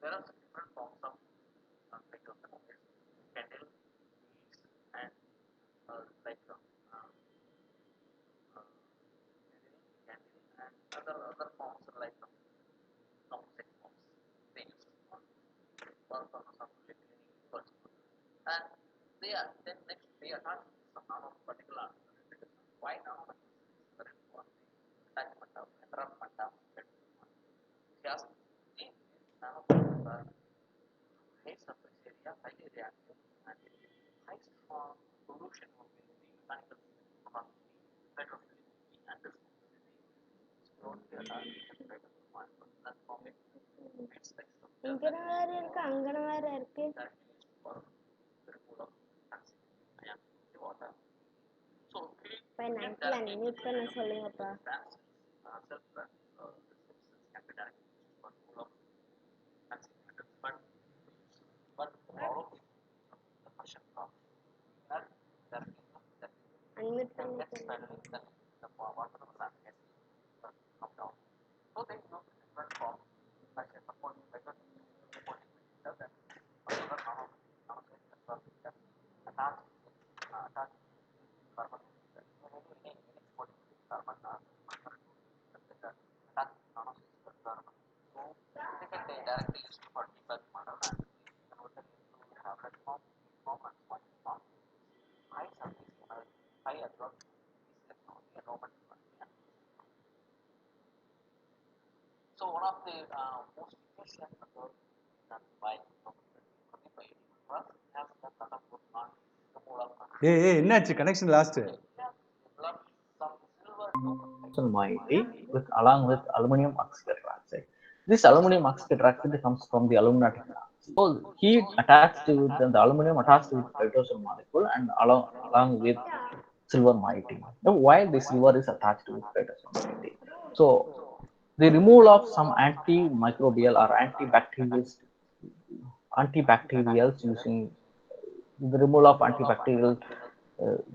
Speaker 6: There are different forms of spectroscopy, candle, beads, and like candle and other forms like toxic forms they use for purpose of cleaning first. And they are then next they attach some particular why now current for the attachment of entrapment of because the nanoparticles are high surface area, highly reactive, and high strong solution of the mechanical system of the hydrophilic and the explode the that form it it's like
Speaker 7: இங்கன வேற இருக்கு அங்கன வேற இருக்கு.
Speaker 6: that used for the removal of toxic ion in the water. So
Speaker 7: நைட்டில் unmute பண்ண சொல்லுங்கப்பா. Unmute பண்ண சொல்லுங்க.
Speaker 8: ஏய் என்னாச்சு connection last?
Speaker 6: mighty with along with aluminum oxytetraxide. This aluminum oxytetraxide comes from the alumina technology. So heat attached with the aluminum attached with hydrogen molecule and along with silver moiety. Now, why the silver is attached with hydrogen moiety? So the removal of some antimicrobial or antibacterials using the removal of antibacterial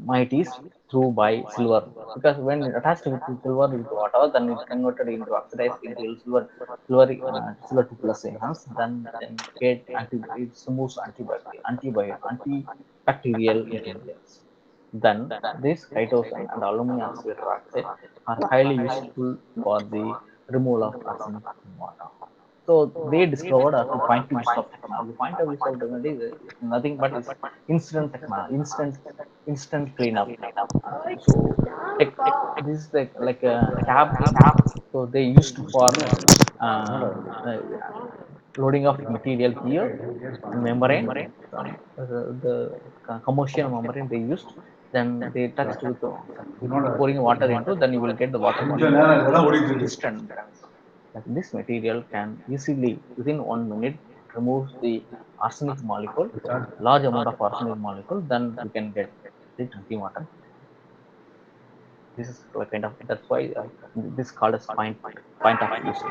Speaker 6: moieties through by silver, because when attached with silver with water, then it converted into oxidized into silver 2 plus enhance, then get it removes antibacterial materials. Then this hydrogen and aluminum oxide are highly useful for the removal of arsenic in water. So they discovered to point to use of technology. Point of use of technology is nothing but is instant technology, instant cleanup. So this is like a tab thing. So they used for uh, uh, loading of material here and membrane. The commercial membrane they used. Then they touched with pouring water into. Then you will get the water
Speaker 8: கொஞ்ச
Speaker 6: molecule
Speaker 8: நேரம் இதெல்லாம் ஓடிட்டு இருக்கு.
Speaker 6: instant. Like this material can easily within 1 minute remove the arsenic molecule, large amount of arsenic molecule. Then you can get the drinking water. This is like kind of, that's why this is called as point of use.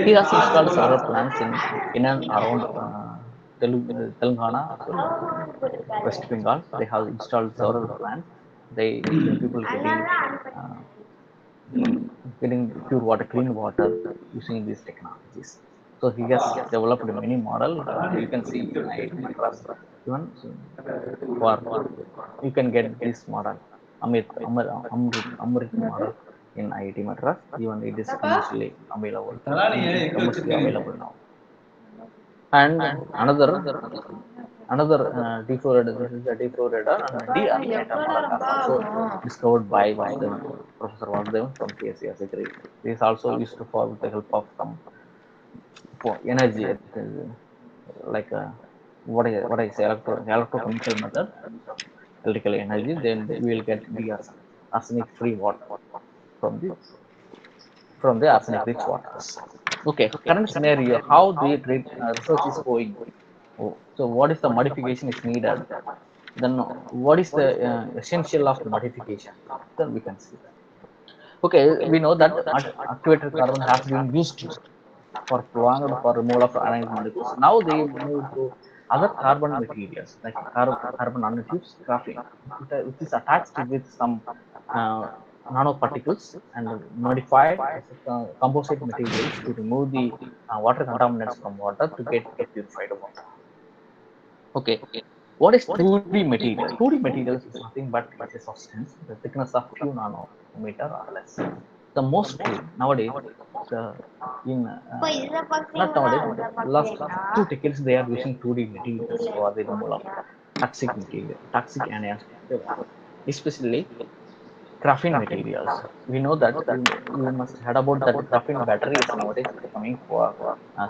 Speaker 6: He has installed several plants in and around Telangana as well as West Bengal. They have installed several plants. The people uh, getting pure water, clean water using these technologies. So he has developed many model. You can see in IIT Madras. Even for you can get this model, Amrit model in IIT Madras. Even it is commercially available.
Speaker 8: தலானி
Speaker 6: It is
Speaker 8: எங்க
Speaker 6: commercially
Speaker 8: வச்சிருக்கீங்க?
Speaker 6: available now. And another defluoridator, this is a defluoridator and dearsinator model has also discovered by Professor Vasudevan from PSC Secretary. This is also used for with the help of some for energy, like what I say electrochemical method, electrical energy. Then we will get arsenic free water from the arsenic rich waters. Okay, current scenario, how the research is going. Oh, so what is the modification is needed? Then what is the essential of the modification? Then we can see that. Okay, we know that activated carbon has been used for prolonged for removal of ionic molecules. Now they move to other carbon materials like carbon nanotubes, graphene, which is attached with some uh, nanoparticles and modified as composite materials to remove the water contaminants from water to get a purified water. Okay, what is 2D material? 2D materials is nothing but it's a substance, the thickness of few nanometer or less. The mostly nowadays, the in
Speaker 7: இப்போ இதை
Speaker 6: not
Speaker 7: பார்த்தீங்களா
Speaker 6: nowadays,
Speaker 7: அதை
Speaker 6: last
Speaker 7: பார்த்தீங்களா?
Speaker 6: 2 decades they are using 2D materials for the removal of toxic material, toxic anions from the water, especially graphene materials. We know that you must heard about that graphene batteries nowadays coming for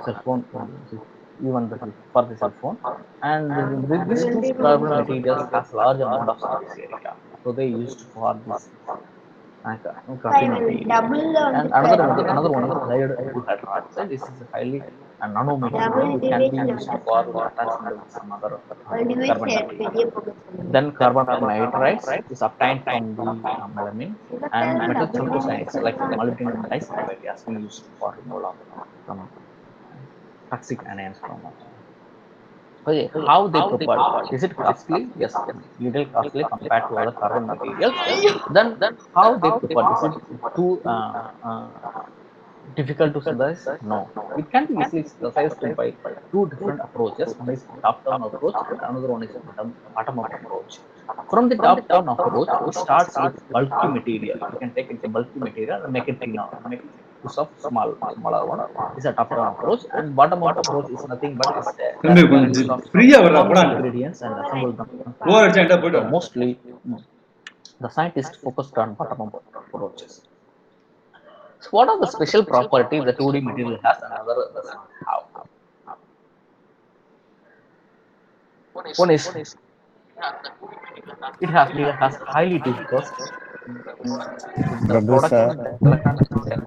Speaker 6: cell phone, even for the cell phone. And these two carbon materials has large amount of surface area, so they used for this graphene material.
Speaker 7: டபுள்ல
Speaker 6: And
Speaker 7: வந்து
Speaker 6: another one is layered full hydroxide. This is a highly nanomaterial.
Speaker 7: Double
Speaker 6: It can be
Speaker 7: டிவைஸ்ல
Speaker 6: used
Speaker 7: வந்து
Speaker 6: for attachment with some other
Speaker 7: ஒரு device
Speaker 6: carbon material.
Speaker 7: பெரிய போக சொல்லுங்க.
Speaker 6: Then carbon nitride is obtained from the melamine, and
Speaker 7: இவத்தெல்லாம்
Speaker 6: metal
Speaker 7: double
Speaker 6: chalcocyanide
Speaker 7: டிவைஸ்ல
Speaker 6: like
Speaker 7: தான்
Speaker 6: molybdenum disulfide has been used for removal of some toxic anions from. Okay, how they prepared? Is it costly? Yes, little costly compared to other carbon materials. Then how they prepared? Is it too difficult to synthesize? No. It can be easily synthesized by two different approaches. One is top-down approach, and another one is bottom-up approach. From the top-down approach, it starts with bulky material. You can take it a bulky material and make it thinner, make use of smaller one. This is a top-down approach, and bottom-up approach is nothing but is
Speaker 8: தம்பி
Speaker 6: directly use
Speaker 8: கொஞ்சம்
Speaker 6: of some
Speaker 8: ஃப்ரீயா விடுறா
Speaker 6: common
Speaker 8: போடாங்க.
Speaker 6: ingredients and assemble them.
Speaker 8: போர் அடிச்சா என்கிட்ட
Speaker 6: So
Speaker 8: போயிட்டு வரேன்.
Speaker 6: mostly the scientists focused on bottom-up approaches. So what are the special properties the 2D material has and other does not have? One is it has highly dispersed the
Speaker 2: Prabhu
Speaker 6: production
Speaker 2: sir,
Speaker 6: electron.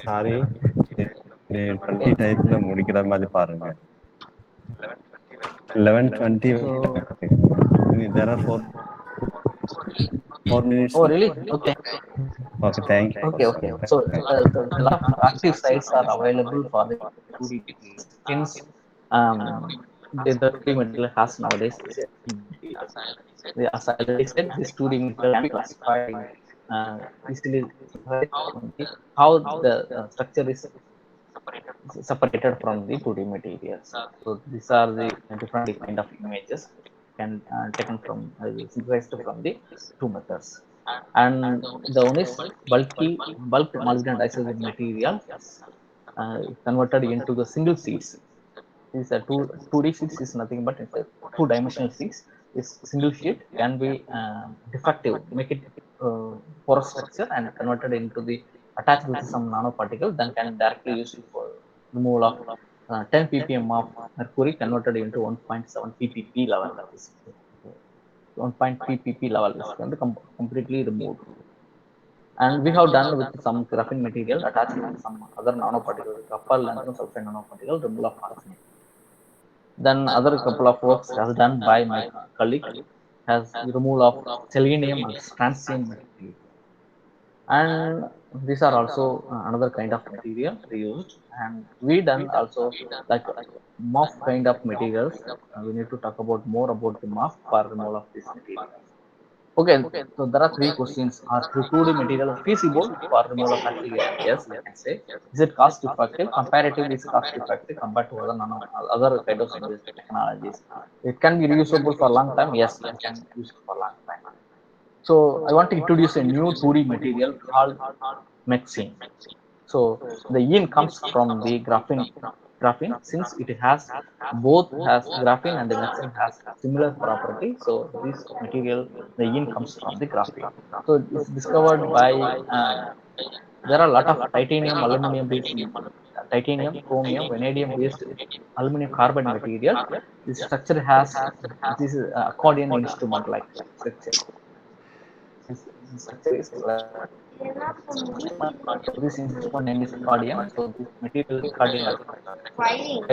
Speaker 2: Sorry, 20 டயத்துல முடிக்கிற மாதிரி பாருங்க. 11:20.
Speaker 6: So
Speaker 2: There are 4 minutes.
Speaker 6: oh really? Okay.
Speaker 2: Okay, thank you.
Speaker 6: Okay. So a lot of active sites are available for the 2D materials. Hence, the 2D material has nowadays is as I already said, this 2D material can be classified easily how the structure is separated from the 2D materials. So these are the different kind of images can taken from synthesized from the two methods. And the one is bulk molybdenum disulfide material converted into the single seeds. These are 2D sheets is nothing but it's a two-dimensional sheets. This single sheet can be defective, make it porous structure and converted into the attached with some nanoparticle, then can directly use it for removal of 10 ppm of mercury converted into 1.7 ppb level. That is 1 ppb level is completely removed. And we have done with some graphene material attached with some other nanoparticles, copper, lanthanum sulfide nanoparticle, removal of arsenic. Then other couple of works has done by my colleague has removal of selenium and strontium material. And these are also another kind of material they used. And we done also like MOF kind of materials. We need to talk about more about the MOF for removal of this material. Okay, so there are three questions. Are 2D material feasible for removal of active? Yes, we can say. Is it cost effective? Comparatively, is cost effective compared to other kind of technologies. It can be reusable for a long time. Yes, we can use it for a long time. So I want to introduce a new 2D material called Mexine. So the yin comes from the graphene. Since it has both has graphene and the mexine has similar property. So this material, the yin comes from the graphene. So it's discovered by there are a lot of titanium, aluminum based titanium, chromium, vanadium based aluminum carbide materials. This structure has this is accordion instrument like structure. This structure is
Speaker 7: ஏன்னா இப்போ முடிச்சிருந்தா
Speaker 6: so this instrument name is accordion. So this material accordion
Speaker 7: filing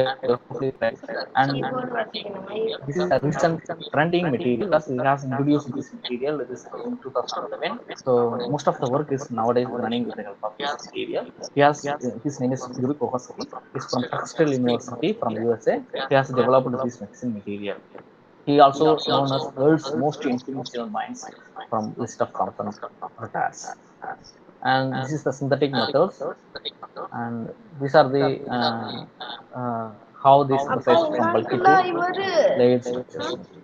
Speaker 6: and
Speaker 7: keyboard வச்சுக்கணும்.
Speaker 6: this is a recent trending material as we have introduced this material this in 2011. So most of the work is nowadays running with the help of this material. He has his name is Guru Kohosaki. He's from Textile University from USA. He has developed this mixing material. He also known as world's most influential minds from list of Thomson Reuters. And this is the synthetic methods, and these are the how they
Speaker 7: அப்பா
Speaker 6: synthesized from bulky
Speaker 7: உங்கள்கிட்ட
Speaker 6: to
Speaker 7: இவரு
Speaker 6: layered structures material.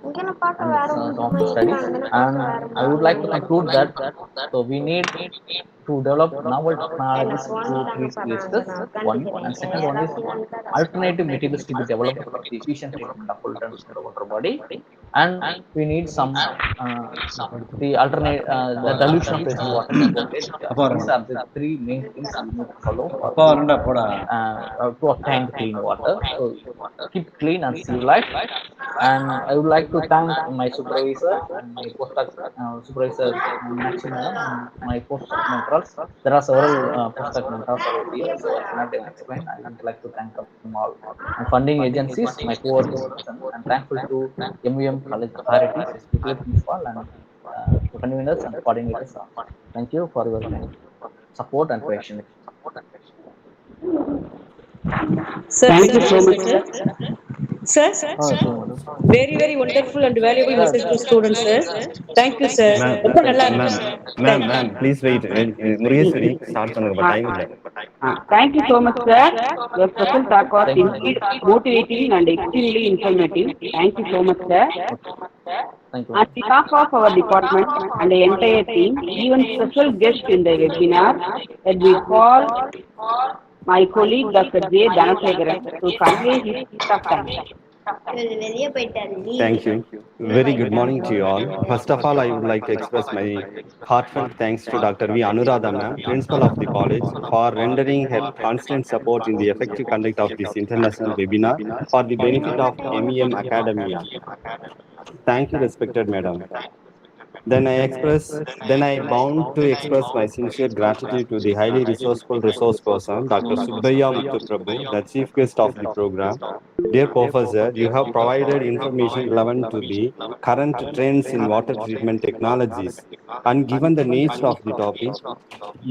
Speaker 7: இங்கன பார்க்க
Speaker 6: And
Speaker 7: வேற
Speaker 6: on
Speaker 7: மாதிரி
Speaker 6: studies,
Speaker 7: அங்கன
Speaker 6: and
Speaker 7: பார்க்க வேற
Speaker 6: I would like to
Speaker 7: மாதிரி
Speaker 6: conclude that so we need to develop novel technologies
Speaker 7: எனக்கு
Speaker 6: to
Speaker 7: வந்துட்டாங்க
Speaker 6: treat
Speaker 7: பாரு
Speaker 6: wastes.
Speaker 7: நான்
Speaker 6: One and second one is
Speaker 7: யாராச்சும் வந்துட்டா கஷ்டம்.
Speaker 6: alternative materials to be developed for the efficient treatment of pollutants in the water body. and we need some the alternate the dilution of drinking water is important.
Speaker 8: அப்பா
Speaker 6: These
Speaker 8: வரேன்டா
Speaker 6: are the three main things we need to follow for
Speaker 8: அப்பா வரேன்டா போடா
Speaker 6: to obtain the clean water. So keep clean and see life. And I would like to thank my supervisor and my postdoc supervisor Maxi madam and my postdoc mentors. There are several postdoc mentors over here, so I cannot even explain. I would like to thank them all. And funding agencies, my co-working person, and thankful to MVM College authorities, especially principal and conveners and coordinators also. Thank you for your kind support and patience.
Speaker 5: Sir,
Speaker 3: Thank you so much,
Speaker 5: sir.
Speaker 3: sir.
Speaker 5: Sir,
Speaker 6: Okay, madam.
Speaker 5: very wonderful and valuable message to students, sir. Thank you, sir.
Speaker 2: Ma'am
Speaker 5: ரொம்ப நல்லா
Speaker 2: ma'am
Speaker 5: இருக்கு.
Speaker 2: Ma'am
Speaker 5: Thank you.
Speaker 2: Ma'am please wait Murugeswari start பண்ணுங்கப்பா, time இல்லை.
Speaker 3: Thank you so much, sir. Your special talk was
Speaker 6: Thank you,
Speaker 3: indeed motivating and extremely informative. Thank you so much, sir.
Speaker 6: Thank you.
Speaker 3: On behalf of our department and the entire team, even special guest in the webinar, that we call my colleague Dr. J. Dhanasekaran to convey his gift of thanks.
Speaker 7: இவரு வெளியே போயிட்டாரு
Speaker 2: Thank you. Very good morning to you all. First of all, I would like to express my heartfelt thanks to Dr. V. Anuradha ma'am, principal of the college, for rendering her constant support in the effective conduct of this international webinar for the benefit of MEM Academia. Thank you, respected madam. Then I bound to express my sincere gratitude to the highly resourceful resource person, Dr. Subbaiah Muthuprabhu, the chief guest of the program. Dear Professor, you have provided information relevant to the current trends in water treatment technologies. And given the nature of the topic,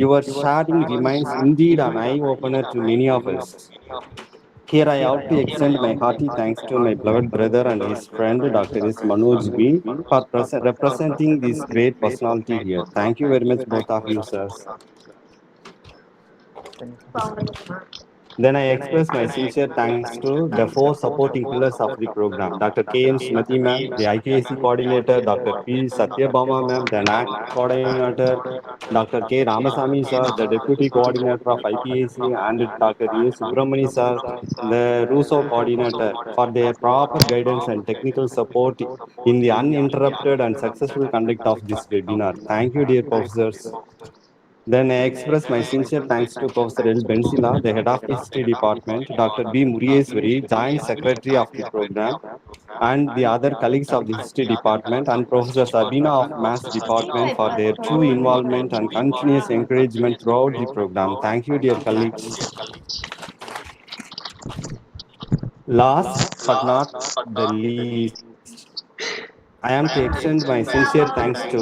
Speaker 2: your sharing remains indeed an eye-opener to many of us. Here I have to extend my hearty thanks to my beloved brother and his friend, Dr. S. Manoj B, for representing this great personality here. Thank you very much, both of you, sirs. Then I express my sincere thanks to the four supporting pillars of the program: Dr. K. M. Smithy ma'am, the IPAC coordinator, Dr. P. Satyabama ma'am, the NAC coordinator, Dr. K. Ramasamy sir, the deputy coordinator of IPAC, and Dr. A. Subramani sir, the Russo coordinator, for their proper guidance and technical support in the uninterrupted and successful conduct of this webinar. Thank you, dear professors. Then I express my sincere thanks to Professor L. Bensila, the head of history department, Dr. B. Muriyeswari, joint secretary of the program, and the other colleagues of the history department, and Professor Sabina of maths department for their true involvement and continuous encouragement throughout the program. Thank you, dear colleagues. Last but not the least, I am to extend my sincere thanks to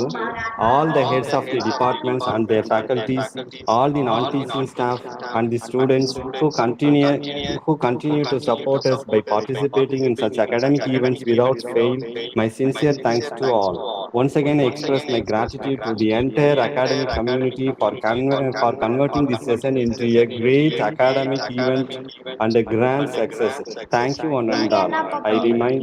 Speaker 2: all the heads of the departments and their faculties, all the non-teaching staff and the students who continue to support us by participating in such academic events without fail. My sincere thanks to all. Once again, I express my gratitude to the entire academic community for converting this session into a great academic event and a grand success. Thank you one and all. I remind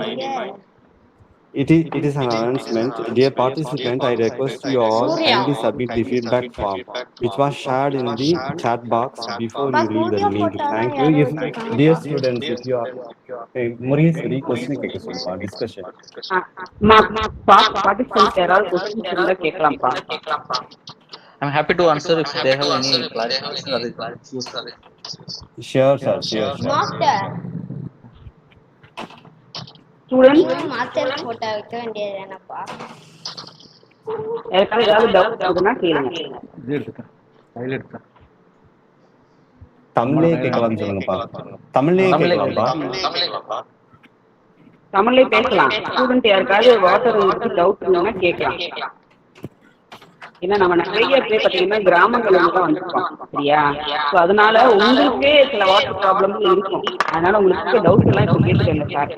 Speaker 2: it is an announcement. Dear participant, I request you all kindly submit the feedback form, which was shared in the chat box before you leave the link. Thank you. Dear students, if you are Murishwari, question கேட்க சொல்லுப்பா, discussion.
Speaker 3: Participants யாராவது questions இருந்தா கேட்கலாம்ப்பா.
Speaker 6: I'm happy to answer if they have any clarification or issues.
Speaker 2: Sure, sir.
Speaker 7: Master
Speaker 3: Students,
Speaker 7: master photo வைக்க வேண்டியது என்னப்பா?
Speaker 3: யாருக்காவது ஏதாவது doubt இருக்குன்னா கேளுங்க.
Speaker 8: இது எடுத்துட்டேன் கையில் எடுத்தேன்
Speaker 2: தமிழ்லே கேட்கலாம்னு சொல்லுங்கப்பா. தமிழ்லே கேட்கலாம்ப்பா.
Speaker 3: தமிழ்லயே பேசலாம். ஸ்டூடெண்ட் யாருக்காவது வாட்டர் டவுட் இருந்ததுன்னா கேட்கலாம். ஏன்னா நம்ம நிறைய பேர் பார்த்தீங்கன்னா கிராமங்கள்ல இருந்து தான் வந்திருக்கோம், சரியா? ஸோ அதனால உங்களுக்கே சில வாட்டர் ப்ராப்ளம்ஸ் இருக்கும். அதனால உங்களுக்கு டவுட் எல்லாம் இப்போ கேட்டுக்கங்க சார்.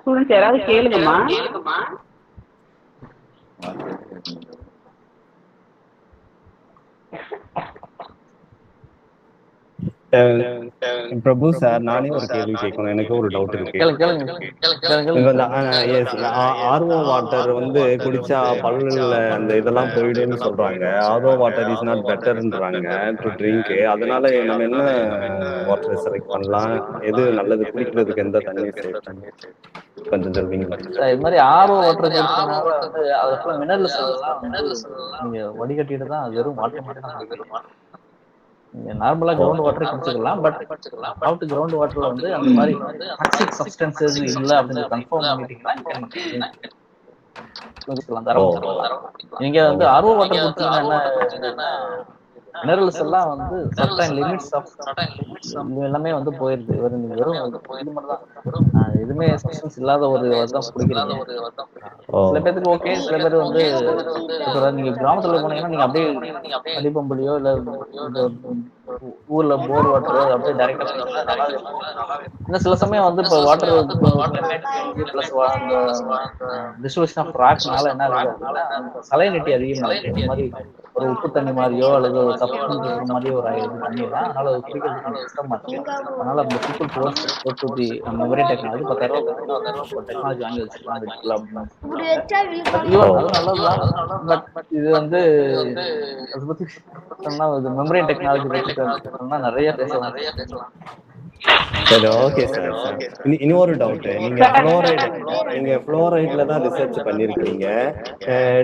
Speaker 3: ஸ்டூடெண்ட்ஸ் யாராவது கேளுங்கம்மா.
Speaker 2: பிரபு சார், நானே ஒரு கேள்வி கேட்கணும். எனக்கு ஒரு டவுட் இருக்கு. எஸ், ஆர்ஓ வாட்டர் வந்து குடிச்சா பல்லுல அந்த இதெல்லாம் போயிடும்னு சொல்றாங்க. ஆர்ஓ வாட்டர் இஸ் நாட் பெட்டர்ன்றாங்க டு ட்ரிங்க். அதனால நம்ம என்ன வாட்டர் செலக்ட் பண்ணலாம்? எது நல்லது? குடிக்கிறதுக்கு எந்த தண்ணி சேஃப்? கொஞ்சம் சொல்வீங்களா?
Speaker 6: இது மாதிரி ஆர்ஓ வாட்டர் குடிச்சனால வந்து அது ஃபுல்லா மினரல்ஸ் எல்லாம் வந்து நீங்க வடிகட்டிட்டு தான் வெறும் வாட்டர் மட்டும் தான் குடிக்கிறீங்க. நீங்க நார்மலா கிரவுண்ட் வாட்டரே குடிச்சுக்கலாம். பட் அவுட் கிரவுண்ட் வாட்டர்ல வந்து அந்த மாதிரி டாக்ஸிக் சப்ஸ்டன்சஸ் இல்ல அப்படின்னு கன்ஃபார்ம் பண்ணிட்டீங்கன்னா நீங்க வந்து ஆர்ஓ வாட்டர் குடிச்சீங்கன்னா என்ன ஆகுதுன்னா மினரல்ஸ் எல்லாம் வந்து சர்டைன் லிமிட்ஸ் ஆஃப் எல்லாமே வந்து போயிருது. வெறும் இது மட்டும் தான், எதுவுமே சப்ஸ்டன்ஸ் இல்லாத ஒரு தான் குடிக்கிறீங்க. சில பேருக்கு ஓகே, சில பேர் வந்து நீங்க கிராமத்துல போனீங்கன்னா நீங்க அப்படியே அடிப்பம்புலியோ இல்ல ஊர்ல போர் வாட்டரோ அப்படியே டைரக்டா குடிச்சா நல்லா இருக்கும். இன்னும் சில சமயம் வந்து இப்போ வாட்டர் கிளைமேட் சேஞ்ச் பிளஸ் அந்த டிஸ்ட்ரிபியூஷன் ஆஃப் ராக்னால என்ன ஆகுது அப்படின்னா சலைனிட்டி அதிகமாகுது. இந்த மாதிரி ஒரு உப்பு தண்ணி மாதிரியோ அல்லது தப்பு தண்ணி இருக்கிற மாதிரியோ ஒரு இது தண்ணி தான். அதனால அது குடிக்கிறது கொஞ்சம் கஷ்டமா இருக்கு. அதனால அந்த people towards to the memory technology 10,000 கொடுத்தீங்கன்னா ஒரு டெக்னாலஜி வாங்கி வச்சுக்கலாம் வீட்டுக்குள்ள அப்படின்னு சொல்றாங்க. பட் ஈவன் அது நல்லதுதான். பட் இது வந்து அதை பத்தி சொன்னா மெமரி டெக்னாலஜி பத்தி சொன்னா நிறைய பேசலாம்.
Speaker 2: சரி, ஓகே சார். இன்னொரு டவுட், நீங்க ஃப்ளோரைட்ல தான் ரிசர்ச் பண்ணிருக்கீங்க.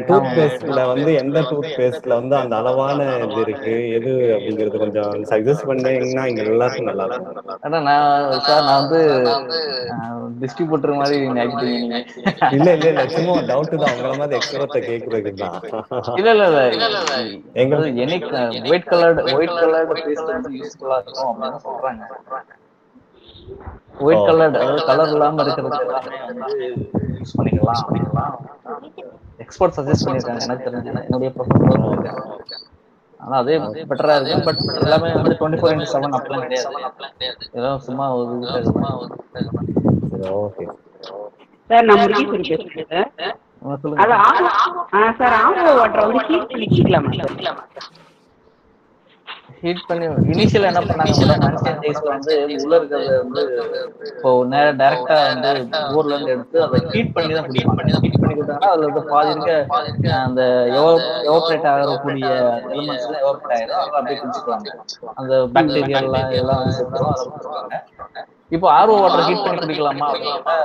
Speaker 2: டூத் பேஸ்ட்ல வந்து எந்த டூத் பேஸ்ட்ல வந்து அந்த அளவான இது இருக்கு எது அப்படிங்கறது கொஞ்சம் சஜஸ்ட் பண்ணீங்கன்னா இங்க எல்லாருக்கும் நல்லா இருக்கும்.
Speaker 6: நான் வந்து டிஸ்ட்ரிபியூட்டர் மாதிரி ஆக்கிட்டீங்க நீங்க.
Speaker 2: இல்ல சும்மா டவுட் தான், உங்கள மாதிரி எக்ஸ்பர்ட்ட கேக்குறதுக்கு தான்.
Speaker 6: இல்ல எங்க ஒயிட் கலர்டு பேஸ்ட் வந்து யூஸ்ஃபுல்லா இருக்கும் அப்படின்னு சொல்றாங்க. ஒயிட் கலர்டு, அதாவது கலர் இல்லாம இருக்கிறது எல்லாமே வந்து யூஸ் பண்ணிக்கலாம் அப்படின்லாம் எக்ஸ்பர்ட் சஜஸ்ட் பண்ணிருக்காங்க. எனக்கு தெரிஞ்சு என்னுடைய ப்ரொஃபஷனல் சொல்லியிருக்காங்க. ஆனா அதே பெட்டரா இருக்கு. பட் எல்லாமே வந்து 24/7 அப்படிலாம் கிடையாது. ஏதோ சும்மா ஒரு இதுக்காக தான்.
Speaker 2: ஓகே
Speaker 3: சார், நான் முருகேஸ்வரி பேசுறேன் சார். சார், ஆர்ஓ வாட்டர் வந்து ஹீட் பண்ணி குடிக்கலாமா சார்?
Speaker 6: ஹீட் பண்ணி இனிஷியலா என்ன பண்ணாங்க மேடம், ஆன்சியன் டேஸ்ல வந்து உள்ள இருக்கிறத வந்து இப்போ நேரா டைரக்டா வந்து போர்ல இருந்து எடுத்து அதை ஹீட் பண்ணி தான் குடிப்பாங்க. ஹீட் பண்ணி கொடுத்தாங்கன்னா அதுல வந்து பாதி இருக்க அந்த எவாபரேட் ஆகக்கூடிய எலிமெண்ட்ஸ் எல்லாம் எவாபரேட் ஆயிடும். அதெல்லாம் அப்படியே குடிச்சுக்கலாங்க. அந்த பாக்டீரியா எல்லாம் வந்து செத்துரும். அதை குடிச்சுக்கலாங்க. இப்போ ஆர்ஓ வாட்டர் ஹீட் பண்ணி குடிக்கலாமா அப்படின்னா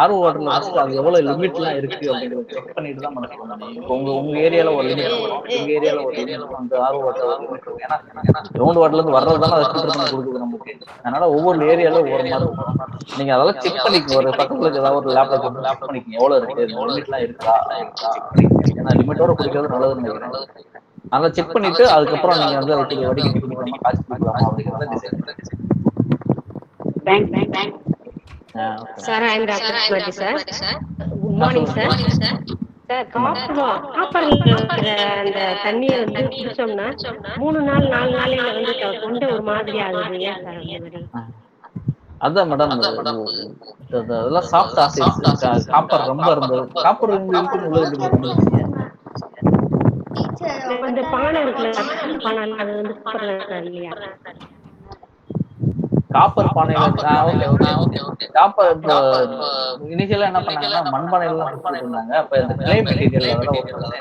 Speaker 6: ஆர்ஓ வாட்டர்ல ஃபர்ஸ்ட் அது எவ்வளவு லிமிட் எல்லாம் இருக்கு அப்படிங்கறத செக் பண்ணிட்டு தான் பண்ண சொல்லணும். இப்போ உங்க ஏரியால ஒரு லிமிட் இருக்கும், எங்க ஏரியால ஒரு லிமிட் இருக்கும். அந்த ஆர்ஓ வாட்டர் ஒரு லிமிட் இருக்கும். ஏன்னா கிரவுண்ட் வாட்டர்ல இருந்து வர்றதுதானே அதை ஃபில்டர் பண்ணி கொடுக்குது நமக்கு. அதனால ஒவ்வொரு ஏரியால ஒவ்வொரு மாதிரி இருக்கும். நீங்க அதெல்லாம் செக் பண்ணிக்கோங்க. ஒரு பக்கத்துல ஏதாவது ஒரு லேப்ல போட்டு செக் பண்ணிக்கோங்க எவ்வளவு இருக்கு, லிமிட் எல்லாம் இருக்கா செக் பண்ணிக்கோங்க. ஏன்னா லிமிட்டோட குடிக்கிறது நல்லதுன்னு நினைக்கிறேன். அதை செக் பண்ணிட்டு அதுக்கப்புறம் நீங்க வந்து அதை வடிகட்டி குடிக்கலாமா, காய்ச்சி குடிக்கலாமா அப்படிங்கிறத டிசைட் பண்ணுங்க.
Speaker 9: Sir, I am doctor Sumathi sir. Good morning sir. Sir, காப்பர்ல இருக்கிற அந்த தண்ணியை வந்து குடிச்சோம்னா 3 நாள் 4 நாளையில வந்து தொண்டை ஒரு மாதிரி ஆகுது. ஏன் சார் அந்த மாதிரி?
Speaker 6: அதான் மேடம், அதெல்லாம் சாஃப்ட் ஆசிட்ஸ். காப்பர் ரொம்ப இருந்தது. காப்பர் இருக்குன்னு உள்ளது கண்டுபிடிச்சீங்க?
Speaker 9: அந்த பானை இருக்குல்ல, பானை அது வந்து காப்பர்ல இல்லையா?
Speaker 6: காப்பர் பானையில ஓகே. காப்பர் இப்போ இனிஷியலா என்ன பண்ணாங்கன்னா மண்பானையில எல்லாம் குடிச்சிட்டு இருந்தாங்க. அப்ப இந்த கிளே மெட்டீரியல் அதெல்லாம்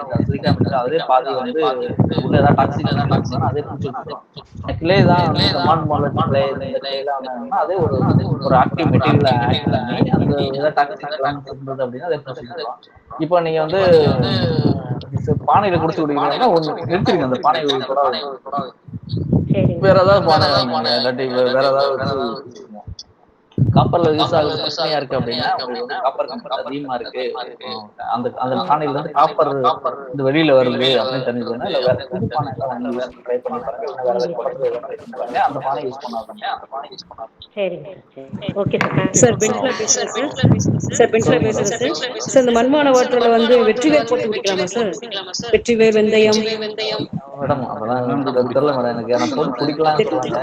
Speaker 6: ஒரு சிலிக்கா மெட்டீரியல் அதே பாதி வந்து உள்ள ஏதாவது டாக்ஸிக் இருந்தாலும் அதே பிடிச்சி வச்சுருக்கோம். கிளே தான் வந்து இந்த மான்மாலட் கிளே, இந்த கிளே எல்லாம் அதே ஒரு ஆக்டிவ் மெட்டீரியல் ஆட் பண்ணி அந்த ஏதாவது டாக்ஸிக் இருந்தது அப்படின்னா அதே பிடிச்சி வச்சுருக்கோம். இப்போ நீங்க வந்து பானையில குடிச்சு குடிக்கிறீங்கன்னா ஒண்ணு நிறுத்திருங்க, அந்த பானையை தொடாது. வேற ஏதாவது பானை இல்லாட்டி வேற ஏதாவது வச்சு காப்பர்ல யூஸ் ஆகுது பிரச்சனையா இருக்கு அப்படின்னா உங்களுக்கு வந்து காப்பர் கண்டென்ட் அதிகமா இருக்கு, அந்த பானையில இருந்து காப்பர் இந்த வெளியில வருது அப்படின்னு தெரிஞ்சதுன்னா இல்ல வேற புது பானை எல்லாம் வாங்கி யூஸ் ட்ரை பண்ணி பாருங்க. இல்ல வேற ஏதாவது குழந்தை ட்ரை பண்ணி பாருங்க. அந்த பானை யூஸ் பண்ணாதீங்க.
Speaker 9: ஓகே
Speaker 5: சார், பென்ஸ்ல பேசுறேன் சார். சார், இந்த மண்பானை வாட்டர்ல வந்து வெற்றிவேர் போட்டு குடிக்கலாமா சார்? வெற்றிவேர், வெந்தயம்.
Speaker 6: மேடம் அதெல்லாம் தெரியல மேடம். எனக்கு நான் போட்டு குடிக்கலாம்னு சொல்றாங்க.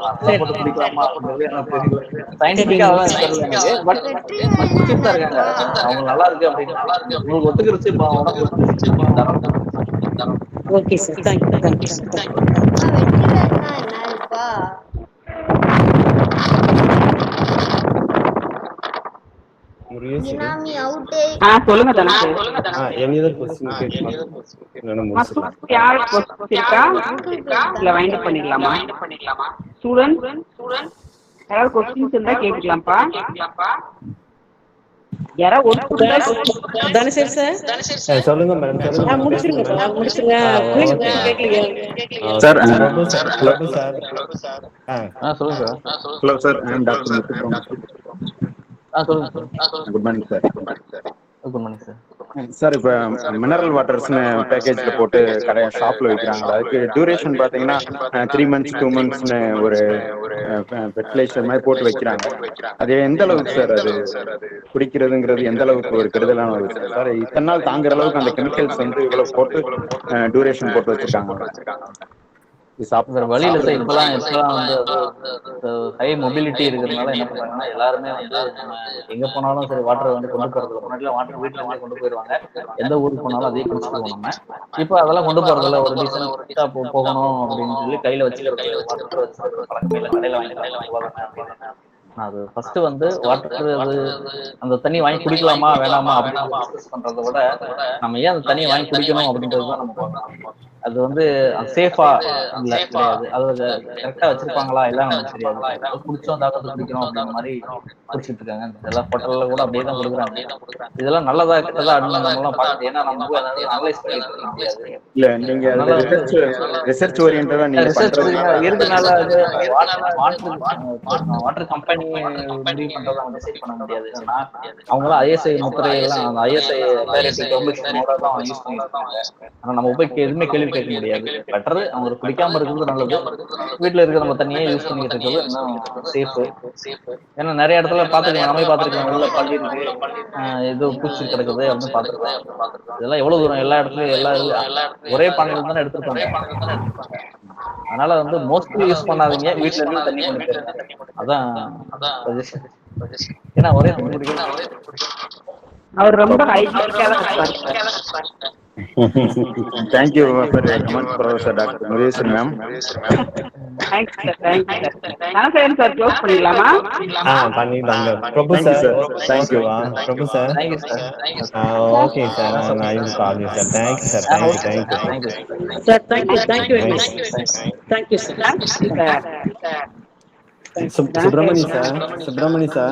Speaker 6: அதெல்லாம் போட்டு குடிக்கலாமா அப்படிங்கிறது எனக்கு தெரியல. சயின்டிபிக்கா அதெல்லாம் தெரியல எனக்கு. பட் குடிச்சிட்டு தான் இருக்காங்க. அவங்க நல்லா இருக்கு அப்படின்னா உங்களுக்கு ஒத்துக்கிருச்சு. இப்போ உடம்பு ஒத்துக்கிருச்சு தரம்.
Speaker 5: Okay sir, thank you sir.
Speaker 7: வெற்றிவேர்னா என்ன இருப்பா?
Speaker 2: முருகேஸ்வரி.
Speaker 7: இனாமி அவுட்டே.
Speaker 3: சொல்லுங்க தனக்கு.
Speaker 2: எனி அதர் கொஸ்டின் கேட்கலாம், இல்லைன்னா முடிச்சிடலாம்.
Speaker 3: யார் கொஸ்டின் இருக்கா இல்ல வைண்ட் அப் பண்ணிடலாமா? ஸ்டூடெண்ட் யாராவது கொஸ்டின்ஸ் இருந்தா கேட்கலாம்ப்பா. யாராவது ஒரு
Speaker 5: தனசேர் சார்
Speaker 2: சொல்லுங்க மேடம், சொல்லுங்க.
Speaker 5: முடிச்சிருங்க சார், முடிச்சிருங்க. கேட்கலையா
Speaker 10: சார்?
Speaker 2: பிரபு சார்.
Speaker 6: சொல்லுங்க sir.
Speaker 10: Hello sir, I am doctor Muthupram.
Speaker 6: சொல்லுங்க sir.
Speaker 10: Good morning sir.
Speaker 6: Good morning sir.
Speaker 10: Sir, இப்போ மினரல் வாட்டர்ஸ்னு பேக்கேஜ்ல போட்டு ஷாப்ல விற்கிறாங்களா? அதுக்கு டியூரேஷன் பார்த்தீங்கன்னா 3 months 2 monthsனு ஒரு ஃபெர்டிலைசர் மாதிரி போட்டு வைக்கிறாங்க. அது எந்த அளவுக்கு சார் அது குடிக்கிறதுங்கிறது எந்த அளவுக்கு ஒரு கெடுதலான ஒரு விஷயம் சார்? இத்தனை நாள் தாங்குற அளவுக்கு அந்த கெமிக்கல்ஸ் இவ்வளவு போட்டு டியூரேஷன் போட்டு வச்சிருக்காங்க.
Speaker 6: வேற வழி இல்ல சார். இப்பெல்லாம் ஹை மொபிலிட்டி இருக்கிறதுனால என்ன பண்றாங்கன்னா, எல்லாருமே எங்க போனாலும் சரி வாட்டர் கொண்டு போறதுல, முன்னாடிலாம் வாட்டர் வீட்டுல இருந்தே கொண்டு போயிருவாங்க, எந்த ஊருக்கு போனாலும் அதையே குடிச்சுக்குவோம் நம்ம. இப்ப அதெல்லாம் கொண்டு போறதுல ஒரு டீசென்ட்டா போகணும் அப்படின்னு சொல்லி கையில வச்சுக்கிறது, வாட்டர் வச்சுக்கிறது பழக்கமே இல்லை. கடையில வாங்கிக்கலாம். அது ஃபர்ஸ்ட் வாட்டர், அது அந்த தண்ணி வாங்கி குடிக்கலாமா வேணாமா அப்படின்னு டிஸ்கஸ் பண்றதை விட, நம்ம ஏன் அந்த தண்ணியை வாங்கி குடிக்கணும் அப்படின்றதுதான் நம்ம பார்க்கணும். அது சேஃபா இல்ல கிடையாது, அது கரெக்டா வச்சிருப்பாங்களா எல்லாம் நமக்கு தெரியாது. குடிச்சோம் தாக்கத்தை குடிக்கிறோம் அப்படின்ற மாதிரி குடிச்சிட்டு இருக்காங்க. எல்லா ஹோட்டல்ல கூட அப்படியே தான் கொடுக்குறாங்க. இதெல்லாம் நல்லதா கெட்டதா அப்படின்னு நம்ம எல்லாம் பார்க்கணும். ஏன்னா நம்ம அனலைஸ் பண்ணிட்டு இருக்க முடியாது.
Speaker 10: இல்ல, நீங்க ரிசர்ச் ஓரியன்டடா நீங்க
Speaker 6: ரிசர்ச் இருக்கனால வாட்டர் கம்பெனி முடிவு பண்றதை அவங்க டிசைட் பண்ண முடியாது. ஏன்னா அவங்களாம் ஐஎஸ்ஐ முத்திரையெல்லாம், அந்த ஐஎஸ்ஐ பெர்மிஷனோட தான் யூஸ் பண்ணிட்டு இருக்காங்க. ஆனா நம்ம போய் எதுவுமே கேள்வி கேட்க முடியாது. பெட்டர் அவங்க குடிக்காம இருக்கிறது நல்லது. வீட்டுல இருக்கிற நம்ம தண்ணியே யூஸ் பண்ணிட்டு இருக்கிறது இன்னும் சேஃப். ஏன்னா நிறைய இடத்துல பாத்துக்கலாம், நம்ம பாத்துருக்கோம், உள்ள பள்ளி இருக்கு, ஏதோ பூச்சி கிடக்குது அப்படின்னு பாத்துருக்கோம். இதெல்லாம் எவ்வளவு தூரம் எல்லா இடத்துலயும் ஒரே பானையில தானே எடுத்திருப்பாங்க. அதனால மோஸ்ட்லி யூஸ் பண்ணாதீங்க, வீட்டுல இருந்து தண்ணி கொண்டு போயிருங்க. அதான் ஏன்னா ஒரே
Speaker 3: அவர் ரொம்ப ஹைஜீனிக்கா தான் இருப்பாரு.
Speaker 10: Thank you for your comment, Professor Dr. Mureshwari ma'am.
Speaker 3: Thanks sir, thank you sir. நான் சார் க்ளோஸ் பண்ணிடலாமா?
Speaker 2: பண்ணிடலாங்க. Prabhu sir, thank you. Prabhu sir,
Speaker 6: thank you sir.
Speaker 2: Okay sir, I will call you sir. Thank you sir, thank you
Speaker 5: sir, thank you very much. Thank you sir.
Speaker 2: Subramani sir.